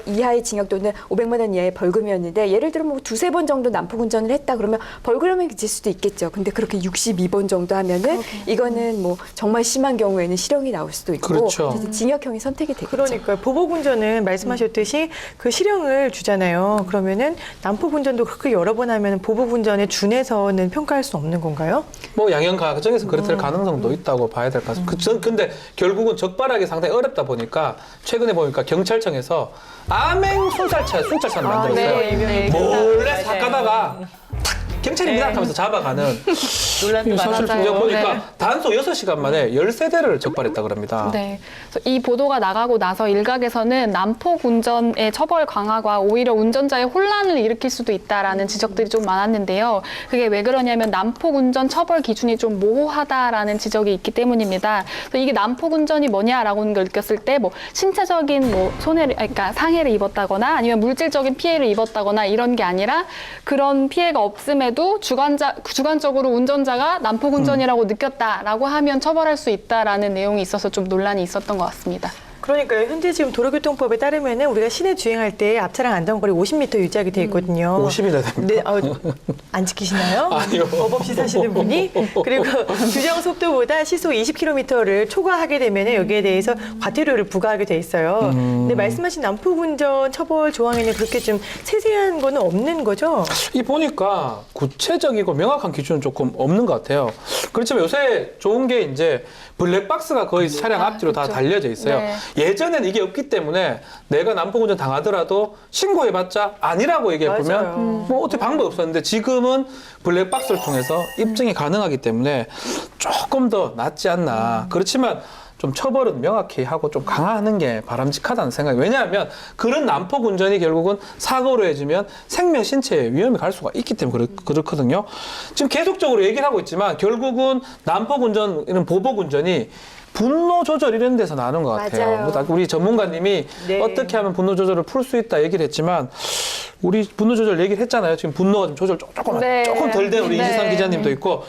이하의 징역 또는 500만 원 이하의 벌금이었는데 예를 들면 뭐 2-3번 정도 난폭운전을 했다 그러면 벌금이 그칠 수도 있겠죠. 근데 그렇게 62번 정도 하면은 이거는 뭐 정말 심한 경우에는 실형이 나올 수도 있고 그렇죠. 그래서 징역형이 선택이 되겠죠. 그러니까요. 보복운전은 말씀하셨듯이 그 실형을 주잖아요. 그러면은 난폭운전도 그렇게 여러 번 하면 보복운전에 준해서는 평가할 수 없는 건가요? 뭐 양형 과정에서 그렇게 될 가능성도 있다고 봐야 될 것 같습니다. 근데 결국은 적발하기 상당히 어렵다 보니까 최근에 보니까 경찰청에서 암행 순찰차를 만들었어요. 네. 몰래 삭가다가 경찰입니다 하면서 잡아가는 논란도 사실 많아요. 제가 보니까 네. 단속 6시간 만에 13대를 적발했다 그럽니다. 네. 그래서 이 보도가 나가고 나서 일각에서는 난폭 운전의 처벌 강화가 오히려 운전자의 혼란을 일으킬 수도 있다라는 지적들이 좀 많았는데요. 그게 왜 그러냐면 난폭 운전 처벌 기준이 좀 모호하다라는 지적이 있기 때문입니다. 그래서 이게 난폭 운전이 뭐냐라고 걸 느꼈을 때 뭐 신체적인 뭐 손해를 그러니까 상해를 입었다거나 아니면 물질적인 피해를 입었다거나 이런 게 아니라 그런 피해가 없음에도 주관적으로 운전자가 난폭운전이라고 느꼈다라고 하면 처벌할 수 있다라는 내용이 있어서 좀 논란이 있었던 것 같습니다. 그러니까요. 현재 지금 도로교통법에 따르면은 우리가 시내 주행할 때 앞차량 안전거리 50m 유지하게 돼 있거든요. 50이나 됩니다. 네, 안 지키시나요? 아니요. 법 없이 사시는 분이. 그리고 규정 속도보다 시속 20km를 초과하게 되면 여기에 대해서 과태료를 부과하게 돼 있어요. 근데 말씀하신 난폭운전 처벌 조항에는 그렇게 좀 세세한 거는 없는 거죠? 이 보니까 구체적이고 명확한 기준은 조금 없는 것 같아요. 그렇지만 요새 좋은 게 이제 블랙박스가 거의 차량 앞뒤로 다 달려져 있어요. 네. 예전엔 이게 없기 때문에 내가 난폭운전 당하더라도 신고해봤자 아니라고 얘기해보면 맞아요. 뭐 어떻게 방법이 없었는데 지금은 블랙박스를 통해서 입증이 가능하기 때문에 조금 더 낫지 않나. 그렇지만 좀 처벌은 명확히 하고 좀 강화하는 게 바람직하다는 생각이. 왜냐하면 그런 난폭 운전이 결국은 사고로 해지면 생명 신체에 위험이 갈 수가 있기 때문에 그렇거든요. 지금 계속적으로 얘기를 하고 있지만 결국은 난폭 운전, 이런 보복 운전이 분노 조절 이런 데서 나는 것 같아요. 맞아요. 우리 전문가님이 네. 어떻게 하면 분노 조절을 풀 수 있다 얘기를 했지만 우리 분노 조절 얘기를 했잖아요. 지금 분노가 좀 조절 조금 네. 덜 된 우리 네. 이지선 기자님도 있고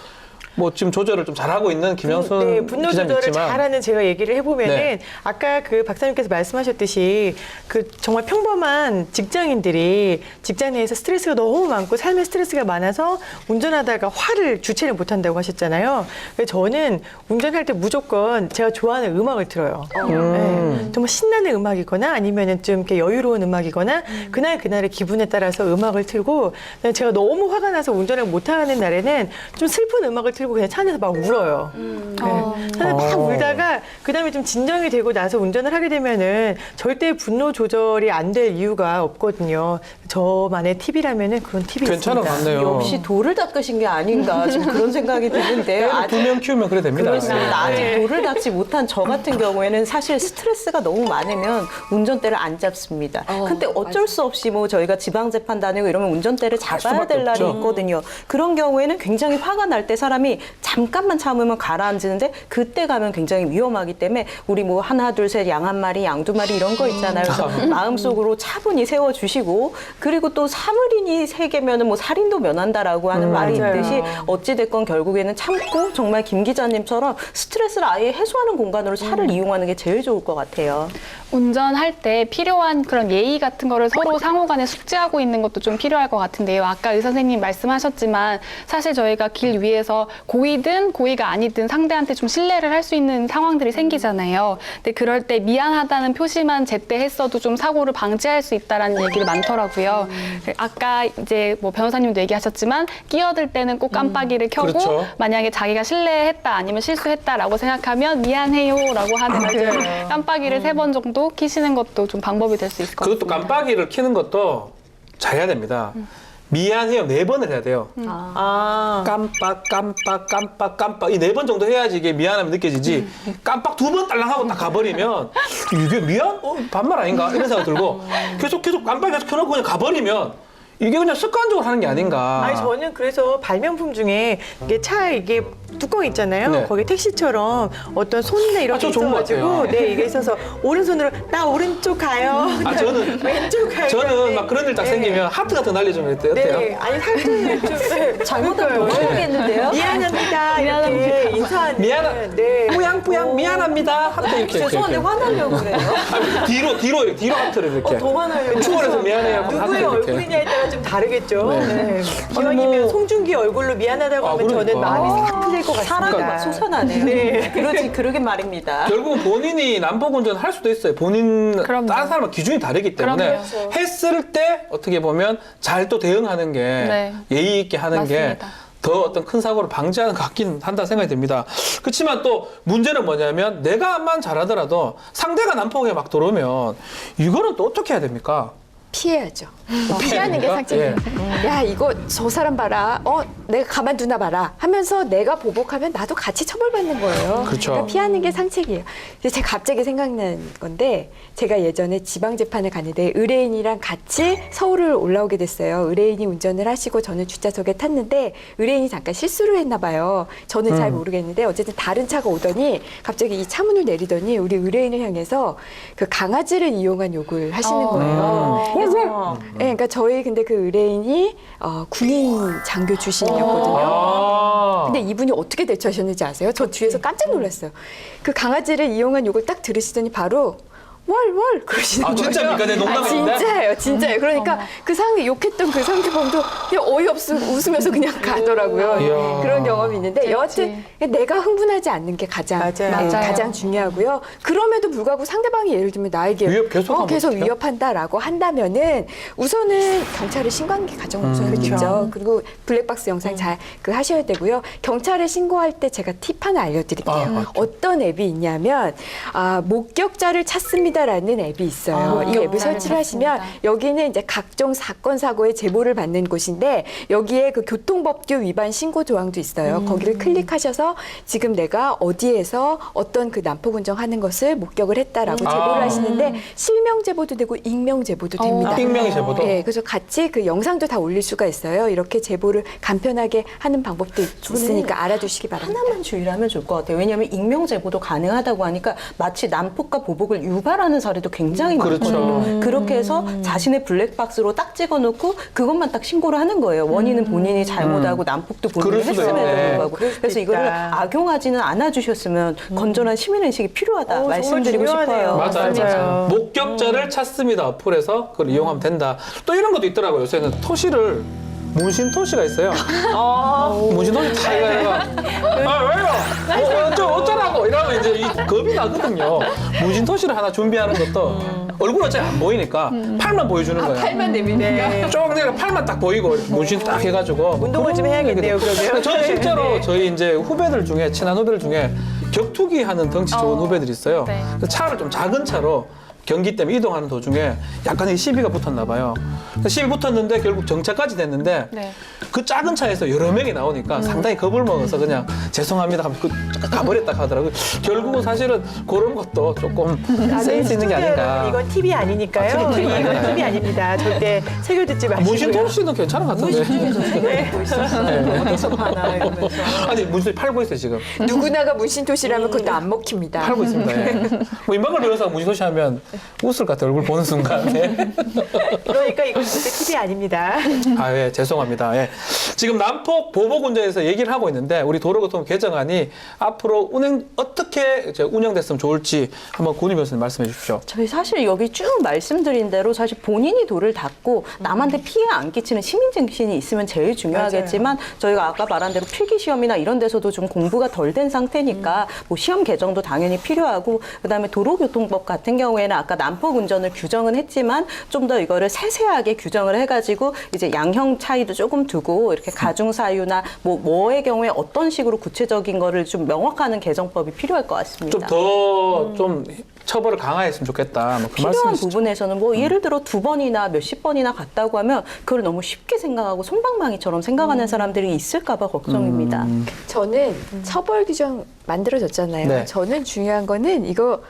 뭐 지금 조절을 좀 잘하고 있는 김영순 네, 분노 기자님 조절을 있지만 잘하는 제가 얘기를 해보면은 네. 아까 그 박사님께서 말씀하셨듯이 그 정말 평범한 직장인들이 직장 내에서 스트레스가 너무 많고 삶에 스트레스가 많아서 운전하다가 화를 주체를 못한다고 하셨잖아요. 그래서 저는 운전할 때 무조건 제가 좋아하는 음악을 틀어요. 네, 정말 신나는 음악이거나 아니면은 좀 이렇게 여유로운 음악이거나 그날의 기분에 따라서 음악을 틀고 제가 너무 화가 나서 운전을 못하는 날에는 좀 슬픈 음악을 틀고 그냥 차 안에서 막 울어요. 네. 막 울다가 그다음에 좀 진정이 되고 나서 운전을 하게 되면은 절대 분노 조절이 안 될 이유가 없거든요. 저만의 팁이라면은 그런 팁이 괜찮은 것 있습니다. 같네요. 역시 돌을 닦으신 게 아닌가 지금 그런 생각이 드는데 아직 2명 키우면 그래 됩니다. 그렇습니다. 아직 네. 돌을 닦지 못한 저 같은 경우에는 사실 스트레스가 너무 많으면 운전대를 안 잡습니다. 근데 어쩔 수 없이 뭐 저희가 지방재판 다니고 이러면 운전대를 잡아야 수밖에 될 날이 없죠. 있거든요. 그런 경우에는 굉장히 화가 날 때 사람이 잠깐만 참으면 가라앉는데 그때 가면 굉장히 위험하기 때문에 우리 뭐 하나 둘 셋 양 한 마리 양 두 마리 이런 거 있잖아요. 그래서 마음속으로 차분히 세워주시고 그리고 또 사물인이 세 개면은 뭐 살인도 면한다라고 하는 말이 맞아요. 있듯이 어찌됐건 결국에는 참고 정말 김 기자님처럼 스트레스를 아예 해소하는 공간으로 차를 이용하는 게 제일 좋을 것 같아요. 운전할 때 필요한 그런 예의 같은 거를 서로 상호 간에 숙지하고 있는 것도 좀 필요할 것 같은데요. 아까 의 선생님 말씀하셨지만 사실 저희가 길 위에서 고의든 고의가 아니든 상대한테 좀 신뢰를 할 수 있는 상황들이 생기잖아요. 근데 그럴 때 미안하다는 표시만 제때 했어도 좀 사고를 방지할 수 있다라는 얘기를 많더라고요. 아까 이제 뭐 변호사님도 얘기하셨지만 끼어들 때는 꼭 깜빡이를 켜고 그렇죠. 만약에 자기가 실례했다 아니면 실수했다라고 생각하면 미안해요라고 하는 그 깜빡이를 3번 정도 키시는 것도 좀 방법이 될 수 있을 것 그것도 같습니다. 깜빡이를 켜는 것도 잘해야 됩니다. 미안해요 4번을 해야 돼요. 깜빡 이 4번 정도 해야지 이게 미안함이 느껴지지. 깜빡 2번 딸랑하고 딱 가버리면 이게 미안? 반말 아닌가? 이런 생각 들고 계속 깜빡이 계속 켜놓고 그냥 가버리면 이게 그냥 습관적으로 하는 게 아닌가. 아니 저는 그래서 발명품 중에 이게 차 이게 뚜껑 있잖아요. 네. 거기 택시처럼 어떤 손이나 이런 아, 게 저 좋은 것 있어가지고 같아요. 네 이게 있어서 오른손으로 나 오른쪽 가요. 아, 저는 왼쪽 가요. 저는 막 그런 일 딱 네. 생기면 하트 같은 거 날려주면 어때요? 네, 아니 하트는 좀 네. 잘못하면 그러니까요. 모르겠는데요. 미안합니다. 이렇게 인사하는 미안, 네. 뿌양 미안합니다. 하트 이렇게. 죄송한데 이렇게. 화나려고 그래요. 아니, 뒤로 하트를 이렇게. 더 화나요. 추월해서 미안해요. 누구의 하트 이렇게. 얼굴이냐에 따라 좀 다르겠죠. 네. 네. 아니, 기왕이면 뭐- 송중기 얼굴로 미안하다고 아, 하면 저는 그러니까. 마음이 싹 풀릴 것 사람이 같습니다. 막 솟아나네요. 네. 그러긴 말입니다. 결국은 본인이 난폭운전 할 수도 있어요. 본인 그럼요. 다른 사람과 기준이 다르기 때문에 그럼요. 했을 때 어떻게 보면 잘 또 대응하는 게 네. 예의 있게 하는 맞습니다. 게 더 어떤 큰 사고를 방지하는 것 같긴 한다 생각이 듭니다. 그렇지만 또 문제는 뭐냐면 내가만 잘하더라도 상대가 난폭하게 막 들어오면 이거는 또 어떻게 해야 됩니까? 피해야죠. 피하는 게 피합니까? 상책이에요. 야, 이거 저 사람 봐라. 내가 가만두나 봐라. 하면서 내가 보복하면 나도 같이 처벌받는 거예요. 그렇죠. 그러니까 피하는 게 상책이에요. 근데 제가 갑자기 생각난 건데 제가 예전에 지방재판을 갔는데 의뢰인이랑 같이 서울을 올라오게 됐어요. 의뢰인이 운전을 하시고 저는 뒷좌석에 탔는데 의뢰인이 잠깐 실수를 했나 봐요. 저는 잘 모르겠는데 어쨌든 다른 차가 오더니 갑자기 이 차문을 내리더니 우리 의뢰인을 향해서 그 강아지를 이용한 욕을 하시는 거예요. 네, 그러니까 저희 근데 그 의뢰인이 군인 장교 출신이었거든요. 아. 근데 이분이 어떻게 대처하셨는지 아세요? 저 뒤에서 깜짝 놀랐어요. 그 강아지를 이용한 욕을 딱 들으시더니 바로 월 그러시는 아, 거예요. 진짜입니까? 내 농담이 아닌데? 진짜예요, 진짜예요. 그러니까 그 욕했던 그 상대방도 그냥 어이없어 웃으면서 그냥 가더라고요. 이야. 그런 경험이 있는데 여하튼 내가 흥분하지 않는 게 가장 맞아요. 가장 중요하고요. 그럼에도 불구하고 상대방이 예를 들면 나에게 위협 계속하면 계속 어떡해요? 위협한다라고 한다면은 우선은 경찰에 신고하는 게 가장 우선이겠죠. 그리고 블랙박스 영상 잘 하셔야 되고요. 경찰에 신고할 때 제가 팁 하나 알려드릴게요. 아, 맞죠. 어떤 앱이 있냐면 목격자를 찾습니다라는 앱이 있어요. 이 앱을 목격자를 설치를 하시면 찾습니다. 여기는 이제 각종 사건 사고의 제보를 받는 곳인데 여기에 그 교통법규 위반 신고 조항도 있어요. 거기를 클릭하셔서 지금 내가 어디에서 어떤 그 난폭 운전하는 것을 목격을 했다라고 제보를 하시는데 실명 제보도 되고 익명 제보도 됩니다. 익명의 제보도? 네, 그래서 같이 그 영상도 다 올릴 수가 있어요. 이렇게 제보를 간편하게 하는 방법도 있으니까 알아두시기 바랍니다. 하나만 주의를 하면 좋을 것 같아요. 왜냐하면 익명 제보도 가능하다고 하니까 마치 난폭과 보복을 유발하는 사례도 굉장히 그렇죠. 많거든요. 그렇게 해서 자신의 블랙박스로 딱 찍어놓고 그것만 딱 신고를 하는 거예요. 원인은 본인이 잘못하고 난폭도 본인이 그럴 수도 했음에도 있네. 불구하고. 그래서 이거를 있다. 악용하지는 않아주셨으면 건전한 시민의식이 필요하다 말씀드리고 정말 싶어요. 중요하네요. 맞아요. 목격자를 찾습니다. 어플에서 그걸 이용하면 된다. 또 이런 것도 있더라고요. 요새는 토시를 문신 토시가 있어요. 문신 토시 다 해가 왜요? 어쩌라고 이러면 이제 이 겁이 나거든요. 문신 토시를 하나 준비하는 것도 얼굴 어차피 안 보이니까 팔만 보여주는 거예요. 팔만 내미니까. 쭉 내가 팔만 딱 보이고 문신 딱 해가지고 운동을 좀 해야겠네요, 그러면. 저는 실제로 저희 이제 후배들 중에 친한 후배들 중에 격투기 하는 덩치 좋은 후배들이 있어요. 네. 차를 좀 작은 차로 경기 때문에 이동하는 도중에 약간의 시비가 붙었나 봐요. 시비 붙었는데 결국 정차까지 됐는데 네. 그 작은 차에서 여러 명이 나오니까 상당히 겁을 먹어서 그냥 죄송합니다 하면 가버렸다 하더라고요. 결국은 사실은 그런 것도 조금 센스 있는 게 아닌가. 이건 팁이 아니니까요. 아, 팁이 이건 아니에요. 팁이 아닙니다. 절대 새겨 듣지 마시고요. 문신토 씨는 괜찮은 것 같은데. 어디서 파나 이러면서. 아니 문신 팔고 있어요 지금. 누구나가 문신토시라면 그것도 안 먹힙니다. 팔고 있습니다. 예. 뭐 임방글 변호사가 문신토시 하면 웃을 것 같아요. 얼굴 보는 순간에. 그러니까 이건 절대 팁이 아닙니다. 아, 예, 죄송합니다. 예. 지금 난폭 보복 운전에서 얘기를 하고 있는데 우리 도로교통 개정안이 앞으로 어떻게 이제 운영됐으면 좋을지 한번 고은희 변호사님 말씀해 주십시오. 저희 사실 여기 쭉 말씀드린 대로 사실 본인이 도를 닦고 남한테 피해 안 끼치는 시민정신이 있으면 제일 중요하겠지만 저희가 아까 말한 대로 필기시험이나 이런 데서도 좀 공부가 덜 된 상태니까 뭐 시험 개정도 당연히 필요하고 그다음에 도로교통법 같은 경우에는 아까 난폭 운전을 규정은 했지만 좀 더 이거를 세세하게 규정을 해가지고 이제 양형 차이도 조금 두고 이렇게 가중 사유나 뭐의 경우에 어떤 식으로 구체적인 거를 좀 명확하는 개정법이 필요할 것 같습니다. 좀 더 좀 처벌을 강화했으면 좋겠다. 뭐 그 필요한 말씀이시죠. 부분에서는 뭐 예를 들어 2번이나 몇십 번이나 갔다고 하면 그걸 너무 쉽게 생각하고 솜방망이처럼 생각하는 사람들이 있을까 봐 걱정입니다. 저는 처벌 규정 만들어졌잖아요. 네. 저는 중요한 거는 이거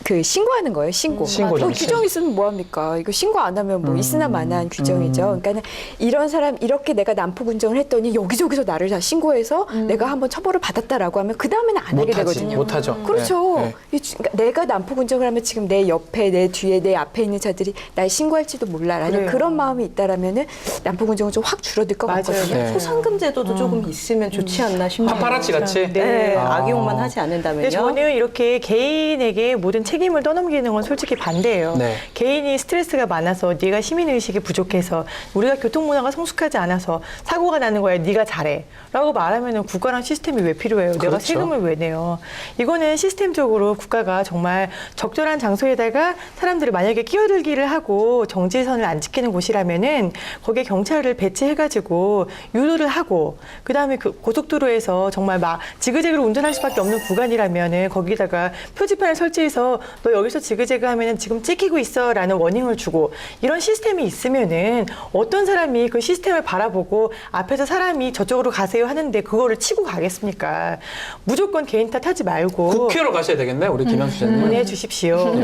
그 신고하는 거예요. 신고. 신고죠. 규정 있으면 뭐 합니까? 이거 신고 안 하면 뭐 있으나 마나한 규정이죠. 그러니까는 이런 사람 이렇게 내가 난폭 운전을 했더니 여기저기서 나를 다 신고해서 내가 한번 처벌을 받았다라고 하면 그 다음에는 안 하게 되거든요. 못하죠. 그렇죠. 네, 네. 그러니까 내가 난폭 운전을 하면 지금 내 옆에, 내 뒤에, 내 앞에 있는 차들이 날 신고할지도 몰라라는 그래요. 그런 마음이 있다라면은 난폭 운전은 좀 확 줄어들 것 맞아요. 같거든요. 네. 소상금 제도도 조금 있으면 좋지 않나 싶네요. 파파라치 같이. 네, 아. 악용만 하지 않는다면요. 근데 저는 이렇게 개인에게 모든 책임을 떠넘기는 건 솔직히 반대예요. 네. 개인이 스트레스가 많아서 네가 시민의식이 부족해서 우리가 교통문화가 성숙하지 않아서 사고가 나는 거야. 네가 잘해. 라고 말하면 국가랑 시스템이 왜 필요해요? 내가 그렇죠. 세금을 왜 내요? 이거는 시스템적으로 국가가 정말 적절한 장소에다가 사람들을 만약에 끼어들기를 하고 정지선을 안 지키는 곳이라면은 거기에 경찰을 배치해가지고 유도를 하고 그다음에 그 고속도로에서 정말 막 지그재그로 운전할 수밖에 없는 구간이라면은 거기다가 표지판을 설치해서 너 여기서 지그재그 하면은 지금 찍히고 있어라는 워닝을 주고 이런 시스템이 있으면은 어떤 사람이 그 시스템을 바라보고 앞에서 사람이 저쪽으로 가세요 하는데 그거를 치고 가겠습니까? 무조건 개인 탓하지 말고 국회로 가셔야 되겠네, 우리 김양수 씨님. 보내주십시오.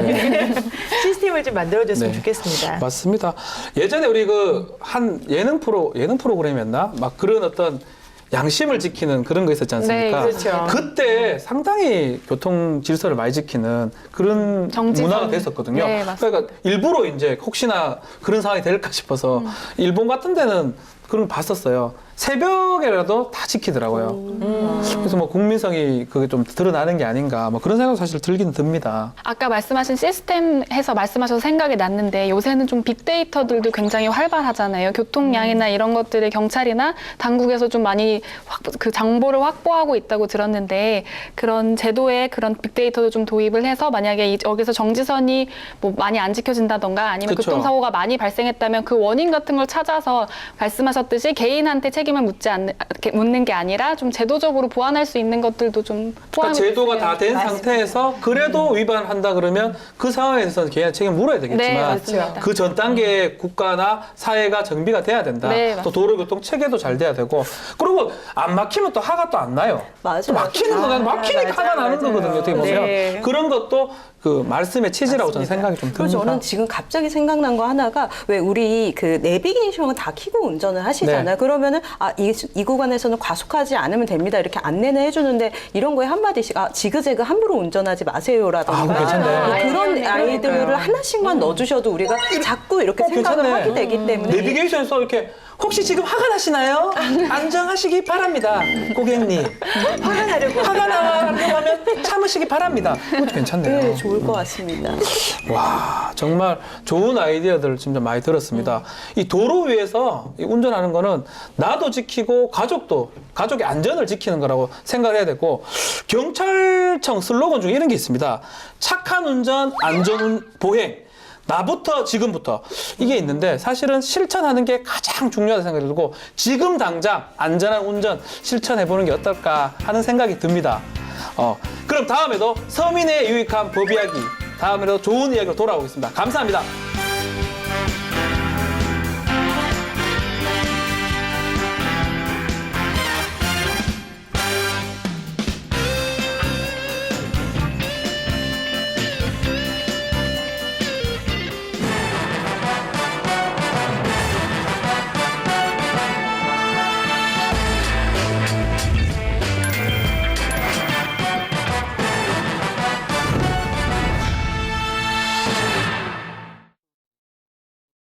시스템을 좀 만들어줬으면 네. 좋겠습니다. 맞습니다. 예전에 우리 그 한 예능 프로그램이었나? 막 그런 어떤 양심을 지키는 그런 거 있었지 않습니까? 네, 그렇죠. 그때 상당히 교통 질서를 많이 지키는 그런 정지선. 문화가 됐었거든요. 네, 맞습니다. 그러니까 일부러 이제 혹시나 그런 상황이 될까 싶어서 일본 같은 데는 그런 거 봤었어요. 새벽에라도 다 지키더라고요. 그래서 뭐 국민성이 그게 좀 드러나는 게 아닌가 뭐 그런 생각 사실 들긴 듭니다. 아까 말씀하신 시스템에서 말씀하셔서 생각이 났는데 요새는 좀 빅데이터들도 굉장히 활발하잖아요. 교통량이나 이런 것들을 경찰이나 당국에서 좀 많이 그 정보를 확보하고 있다고 들었는데 그런 제도에 그런 빅데이터도 좀 도입을 해서 만약에 여기서 정지선이 뭐 많이 안 지켜진다던가 아니면 그쵸. 교통사고가 많이 발생했다면 그 원인 같은 걸 찾아서 말씀하셨듯이 개인한테 책임을 묻는 게 아니라 좀 제도적으로 보완할 수 있는 것들도 좀 그러니까 제도가 다 된 맞습니다. 상태에서 그래도 위반한다 그러면 그 상황에서는 개인 책임 물어야 네, 되겠지만 맞습니다. 그 전 단계에 국가나 사회가 정비가 돼야 된다. 네, 또 도로교통 체계도 잘 돼야 되고 그리고 안 막히면 또 화가 또 안 나요. 맞아요. 또 막히는 거는 막히니까 맞아요, 화가 나는 맞아요. 거거든요. 어떻게 보면 네. 그런 것도 그 말씀의 취지라고 저는 생각이 좀 그리고 듭니다. 저는 지금 갑자기 생각난 거 하나가 왜 우리 그 내비게이션을 다 켜고 운전을 하시잖아요. 네. 그러면은 이 구간에서는 과속하지 않으면 됩니다. 이렇게 안내는 해주는데 이런 거에 한마디씩 지그재그 함부로 운전하지 마세요라던가 그거 괜찮네. 뭐 그런 아이들을 그러니까요. 하나씩만 넣어주셔도 우리가 자꾸 이렇게 생각을 괜찮네. 하게 되기 때문에 내비게이션에서 이렇게 혹시 지금 화가 나시나요? 안정하시기 바랍니다, 고객님. 화가 나려고 하면 참으시기 바랍니다. 그것도 괜찮네요. 네, 좋을 것 같습니다. 와, 정말 좋은 아이디어들 진짜 많이 들었습니다. 이 도로 위에서 이 운전하는 거는 나도 지키고 가족의 안전을 지키는 거라고 생각을 해야 되고 경찰청 슬로건 중에 이런 게 있습니다. 착한 운전, 안전 보행. 나부터 지금부터 이게 있는데 사실은 실천하는 게 가장 중요하다고 생각이 들고 지금 당장 안전한 운전 실천해보는 게 어떨까 하는 생각이 듭니다. 그럼 다음에도 서민의 유익한 법 이야기 다음에도 좋은 이야기로 돌아오겠습니다. 감사합니다.